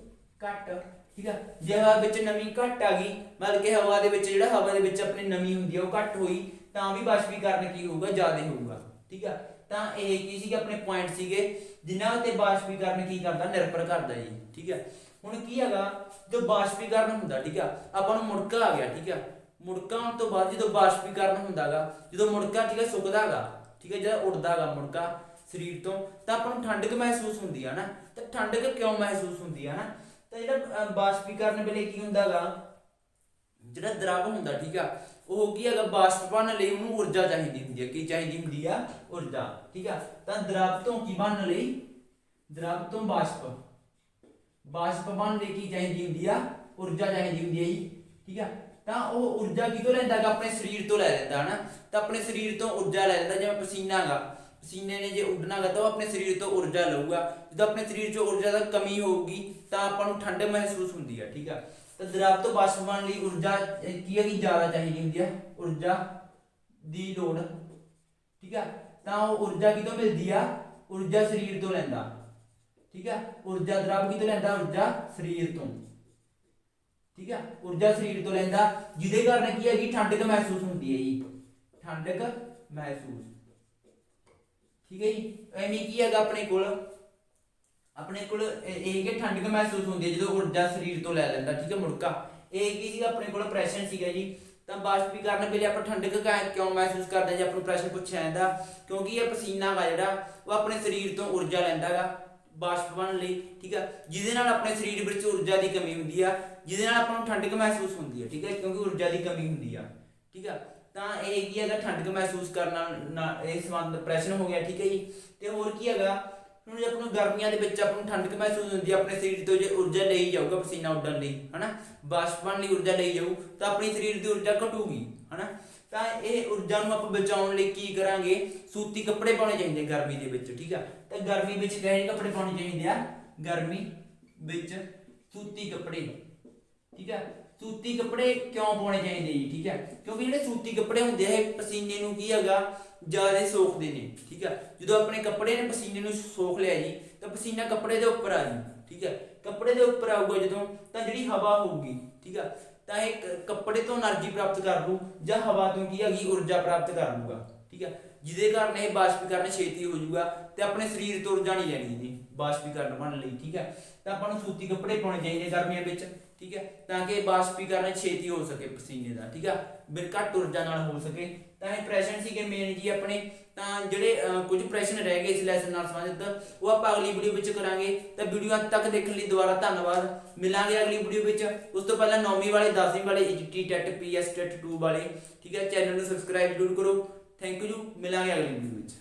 ਘੱਟ ਠੀਕ ਆ, ਜੇ ਹਵਾ ਵਿੱਚ ਨਮੀ ਘੱਟ ਆ ਗਈ ਮਤਲਬ ਕਿ ਹਵਾ ਦੇ ਵਿੱਚ ਜਿਹੜਾ ਹਵਾ ਦੇ ਵਿੱਚ ਆਪਣੀ ਨਮੀ ਹੁੰਦੀ ਆ ਉਹ ਘੱਟ ਹੋਈ ਤਾਂ ਵੀ ਬਾਸ਼ਪੀਕਰਨ ਕੀ ਹੋਊਗਾ ਜ਼ਿਆਦਾ ਹੋਊਗਾ ਠੀਕ ਆ। ਤਾਂ ਇਹ ਕੀ ਸੀਗੇ ਆਪਣੇ ਪੁਆਇੰਟ ਸੀਗੇ ਜਿਨ੍ਹਾਂ ਉੱਤੇ ਬਾਸ਼ਪੀਕਰਨ ਕੀ ਕਰਦਾ ਨਿਰਭਰ ਕਰਦਾ ਜੀ ਠੀਕ ਹੈ। ਹੁਣ ਕੀ ਹੈਗਾ ਜੋ ਬਾਸ਼ਪੀਕਰਨ ਹੁੰਦਾ ਠੀਕ ਆ, ਆਪਾਂ ਨੂੰ ਮੁੜਕਾ ਆ ਗਿਆ ਠੀਕ ਆ, ਮੁੜਕਾ ਆਉਣ ਤੋਂ ਬਾਅਦ ਜਦੋਂ ਬਾਸ਼ਪੀਕਰਨ ਹੁੰਦਾਗਾ, ਜਦੋਂ ਮੁੜਕਾ ਠੀਕ ਹੈ ਸੁੱਕਦਾਗਾ ਠੀਕ ਹੈ, ਜਦੋਂ ਉੱਡਦਾਗਾ ਮੁੜਕਾ ਸਰੀਰ ਤੋਂ ਤਾਂ ਆਪਾਂ ਨੂੰ ਠੰਡਕ ਮਹਿਸੂਸ ਹੁੰਦੀ ਆ ਨਾ। ਤਾਂ ਠੰਡਕ ਕਿਉਂ ਮਹਿਸੂਸ ਹੁੰਦੀ ਆ ਨਾ, ਤਾਂ ਜਿਹੜਾ ਬਾਸ਼ਪੀਕਰਨ ਵੇਲੇ ਕੀ ਹੁੰਦਾਗਾ, ਜਿਹੜਾ द्रव ਹੁੰਦਾ ਠੀਕ ਆ ਉਹ ਕੀ ਹੈਗਾ ਬਾਸ਼ਪ ਬਣਨ ਲਈ ਉਹਨੂੰ ਊਰਜਾ ਚਾਹੀਦੀ ਹੁੰਦੀ ਹੈ, ਕੀ ਚਾਹੀਦੀ ਹੁੰਦੀ ਆ ਊਰਜਾ ਠੀਕ ਆ। ਤਾਂ द्रव ਤੋਂ ਕੀ ਬਣਨ ਲਈ, द्रव ਤੋਂ ਬਾਸ਼ਪ ਬਣਨ ਲਈ ਕੀ ਚਾਹੀਦੀ ਹੁੰਦੀ ਆ ਊਰਜਾ ਚਾਹੀਦੀ ਹੁੰਦੀ ਹੈ ਜੀ ਠੀਕ ਆ। ਤਾਂ ਉਹ ਊਰਜਾ ਕਿਤੋਂ ਲੈਂਦਾਗਾ ਆਪਣੇ ਸਰੀਰ ਤੋਂ ਲੈ ਲੈਂਦਾ ਹਨਾ, ਤਾਂ ਆਪਣੇ ਸਰੀਰ ਤੋਂ ਊਰਜਾ ਲੈ ਲੈਂਦਾ। ਜਿਵੇਂ ਪਸੀਨਾ ਗਾ, ਪਸੀਨੇ ਨੇ ਜੇ ਉੱਡਣਾਗਾ ਤਾਂ ਉਹ ਆਪਣੇ ਸਰੀਰ ਤੋਂ ਊਰਜਾ ਲਊਗਾ, ਜਦੋਂ ਆਪਣੇ ਸਰੀਰ 'ਚ ਊਰਜਾ ਦੀ ਕਮੀ ਹੋਊਗੀ ਤਾਂ ਆਪਾਂ ਨੂੰ ਠੰਡ ਮਹਿਸੂਸ ਹੁੰਦੀ ਆ ਠੀਕ ਆ। ਤਾਂ द्रव ਤੋਂ ਬਾਸ਼ਪ ਬਣਨ ਲਈ ਊਰਜਾ ਕੀ ਹੈ ਕਿ ਜ਼ਿਆਦਾ ਚਾਹੀਦੀ ਹੁੰਦੀ ਹੈ, ਊਰਜਾ ਦੀ ਲੋੜ ਠੀਕ ਆ। ਤਾਂ ਉਹ ਊਰਜਾ ਕਿਤੋਂ ਮਿਲਦੀ ਆ, ਊਰਜਾ ਸਰੀਰ ਤੋਂ ਲੈਂਦਾ ਠੀਕ ਆ। ਊਰਜਾ द्रव ਕਿਤੋਂ ਲੈਂਦਾ, ਊਰਜਾ ਸਰੀਰ ਤੋਂ ਠੀਕ ਆ, ਊਰਜਾ ਸਰੀਰ ਤੋਂ ਲੈਂਦਾ, ਜਿਹਦੇ ਕਾਰਨ ਕੀ ਹੈ ਕਿ ਠੰਡਕ ਮਹਿਸੂਸ ਹੁੰਦੀ ਹੈ ਜੀ, ਠੰਡਕ ਮਹਿਸੂਸ ਠੀਕ ਹੈ ਜੀ। ਐਵੇਂ ਕੀ ਹੈਗਾ ਆਪਣੇ ਕੋਲ ਇਹ ਕਿ ਠੰਡਕ ਮਹਿਸੂਸ ਹੁੰਦੀ ਹੈ ਜਦੋਂ ਊਰਜਾ ਸਰੀਰ ਤੋਂ ਲੈ ਲੈਂਦਾ ਠੀਕ ਹੈ ਮੁੜਕਾ। ਇਹ ਕੀ ਸੀਗਾ ਆਪਣੇ ਕੋਲ ਪ੍ਰੈਸ਼ਨ ਸੀਗਾ ਜੀ। ਤਾਂ ਬਾਸ਼ਪੀਕਰਨ ਵੇਲੇ ਆਪਾਂ ਠੰਡਕ ਕਿਉਂ ਮਹਿਸੂਸ ਕਰਦੇ ਜੇ ਆਪਾਂ ਪ੍ਰੈਸ਼ਨ ਪੁੱਛਿਆ ਜਾਂਦਾ, ਕਿਉਂਕਿ ਇਹ ਪਸੀਨਾ ਗਾ ਜਿਹੜਾ ਉਹ ਆਪਣੇ ਸਰੀਰ ਤੋਂ ਊਰਜਾ ਲੈਂਦਾਗਾ ਬਾਸ਼ਪ ਬਣਨ ਲਈ ਠੀਕ ਆ, ਜਿਹਦੇ ਨਾਲ ਆਪਣੇ ਸਰੀਰ ਵਿੱਚ ਊਰਜਾ ਦੀ ਕਮੀ ਹੁੰਦੀ ਆ, ਜਿਹਦੇ ਨਾਲ ਆਪਾਂ ਨੂੰ ਠੰਡਕ ਮਹਿਸੂਸ ਹੁੰਦੀ ਹੈ ਠੀਕ ਹੈ, ਕਿਉਂਕਿ ਊਰਜਾ ਦੀ ਕਮੀ ਹੁੰਦੀ ਆ ਠੀਕ ਆ। ਤਾਂ ਇਹ ਕੀ ਹੈਗਾ ਠੰਡਕ ਮਹਿਸੂਸ ਕਰਨ ਨਾਲ ਇਹ ਸੰਬੰਧ ਪ੍ਰੈਸ਼ਨ ਹੋ ਗਿਆ ਠੀਕ ਹੈ ਜੀ। ਤੇ ਹੋਰ ਕੀ ਹੈਗਾ, ਹੁਣ ਜੇ ਆਪਾਂ ਨੂੰ ਗਰਮੀਆਂ ਦੇ ਵਿੱਚ ਆਪਾਂ ਨੂੰ ਠੰਡਕ ਮਹਿਸੂਸ ਹੁੰਦੀ ਹੈ, ਆਪਣੇ ਸਰੀਰ ਤੋਂ ਜੇ ਊਰਜਾ ਲਈ ਜਾਊਗਾ ਪਸੀਨਾ ਉੱਡਣ ਲਈ ਹਨਾ, ਬਾਸ਼ਪਣ ਲਈ ਊਰਜਾ ਲਈ ਜਾਊ ਤਾਂ ਆਪਣੀ ਸਰੀਰ ਦੀ ਊਰਜਾ ਘਟੂਗੀ ਹਨਾ। ਤਾਂ ਇਹ ਊਰਜਾ ਨੂੰ ਆਪਾਂ ਬਚਾਉਣ ਲਈ ਕੀ ਕਰਾਂਗੇ, ਸੂਤੀ ਕੱਪੜੇ ਪਾਉਣੇ ਚਾਹੀਦੇ ਗਰਮੀ ਦੇ ਵਿੱਚ, ਠੀਕ ਆ। ਤਾਂ ਗਰਮੀ ਵਿੱਚ ਕਿਹੋ ਜਿਹੇ ਕੱਪੜੇ ਪਾਉਣੇ ਚਾਹੀਦੇ ਆ, ਗਰਮੀ ਵਿੱਚ ਸੂਤੀ ਕੱਪੜੇ, ਠੀਕ ਆ। ਸੂਤੀ ਕੱਪੜੇ ਕਿਉਂ ਪਾਉਣੇ ਚਾਹੀਦੇ ਜੀ, ਠੀਕ ਹੈ, ਕਿਉਂਕਿ ਜਿਹੜੇ ਸੂਤੀ ਕੱਪੜੇ ਹੁੰਦੇ ਆ ਇਹ ਪਸੀਨੇ ਨੂੰ ਕੀ ਹੈਗਾ ਜ਼ਿਆਦਾ ਸੋਖਦੇ ਨੇ, ਠੀਕ ਹੈ। ਜਦੋਂ ਆਪਣੇ ਕੱਪੜੇ ਨੇ ਪਸੀਨੇ ਨੂੰ ਸੋਖ ਲਿਆ ਜੀ ਤਾਂ ਪਸੀਨਾ ਕੱਪੜੇ ਦੇ ਉੱਪਰ ਆ ਜੀ, ਠੀਕ ਹੈ। ਕੱਪੜੇ ਦੇ ਉੱਪਰ ਆਊਗਾ ਜਦੋਂ ਤਾਂ ਜਿਹੜੀ ਹਵਾ ਹੋਊਗੀ, ਠੀਕ ਆ, ਤਾਂ ਇਹ ਕੱਪੜੇ ਤੋਂ એનર્ਜੀ ਪ੍ਰਾਪਤ ਕਰ ਲੂ ਜਾਂ ਹਵਾ ਤੋਂ ਕੀ ਹੈਗੀ ਊਰਜਾ ਪ੍ਰਾਪਤ ਕਰ ਲੂਗਾ, ਠੀਕ ਹੈ। ਜਿਹਦੇ ਕਾਰਨ ਇਹ ਬਾਸ਼ਪੀਕਰਨ ਛੇਤੀ ਹੋ ਜਾਊਗਾ ਤੇ ਆਪਣੇ ਸਰੀਰ ਤੋਂ ਊਰਜਾ ਨਹੀਂ ਲੈਣੀ ਜੀ ਬਾਸ਼ਪੀਕਰਨ ਬਣਨ ਲਈ, ਠੀਕ ਹੈ। ਤਾਂ ਆਪਾਂ ਨੂੰ ਸੂਤੀ ਕੱਪੜੇ ਪਾਉਣੇ ਚਾਹੀਦੇ ਗਰਮੀਆਂ ਵਿੱਚ, ਠੀਕ ਹੈ, ਤਾਂ ਕਿ ਬਾਸ਼ਪੀਕਰਨ ਛੇਤੀ ਹੋ ਸਕੇ ਪਸੀਨੇ ਦਾ, ਠੀਕ ਆ, ਬਿਲ ਘੱਟ ਊਰਜਾ ਨਾਲ ਹੋ ਸਕੇ। ਤਾਂ ਇਹ ਪ੍ਰਸ਼ਨ ਸੀਗੇ ਮੇਨ ਜੀ ਆਪਣੇ। ਤਾਂ ਜਿਹੜੇ ਕੁਝ ਪ੍ਰਸ਼ਨ ਰਹਿ ਗਏ ਇਸ ਲੈਸਨ ਨਾਲ ਸੰਬੰਧਿਤ ਉਹ ਆਪਾਂ ਅਗਲੀ ਵੀਡੀਓ ਵਿੱਚ ਕਰਾਂਗੇ। ਤਾਂ ਵੀਡੀਓ ਅੰਤ ਤੱਕ ਦੇਖਣ ਲਈ ਦੁਬਾਰਾ ਧੰਨਵਾਦ। ਮਿਲਾਂਗੇ ਅਗਲੀ ਵੀਡੀਓ ਵਿੱਚ। ਉਸ ਤੋਂ ਪਹਿਲਾਂ 9ਵੀਂ ਵਾਲੇ 10ਵੀਂ ਵਾਲੇ EGT ਟੈਟ PS ਟੈਟ 2 ਵਾਲੇ, ਠੀਕ ਹੈ, ਚੈਨਲ ਨੂੰ ਸਬਸਕ੍ਰਾਈਬ ਜ਼ਰੂਰ ਕਰੋ। ਥੈਂਕ ਯੂ, ਮਿਲਾਂਗੇ ਅਗਲੀ ਵੀਡੀਓ ਵਿੱਚ।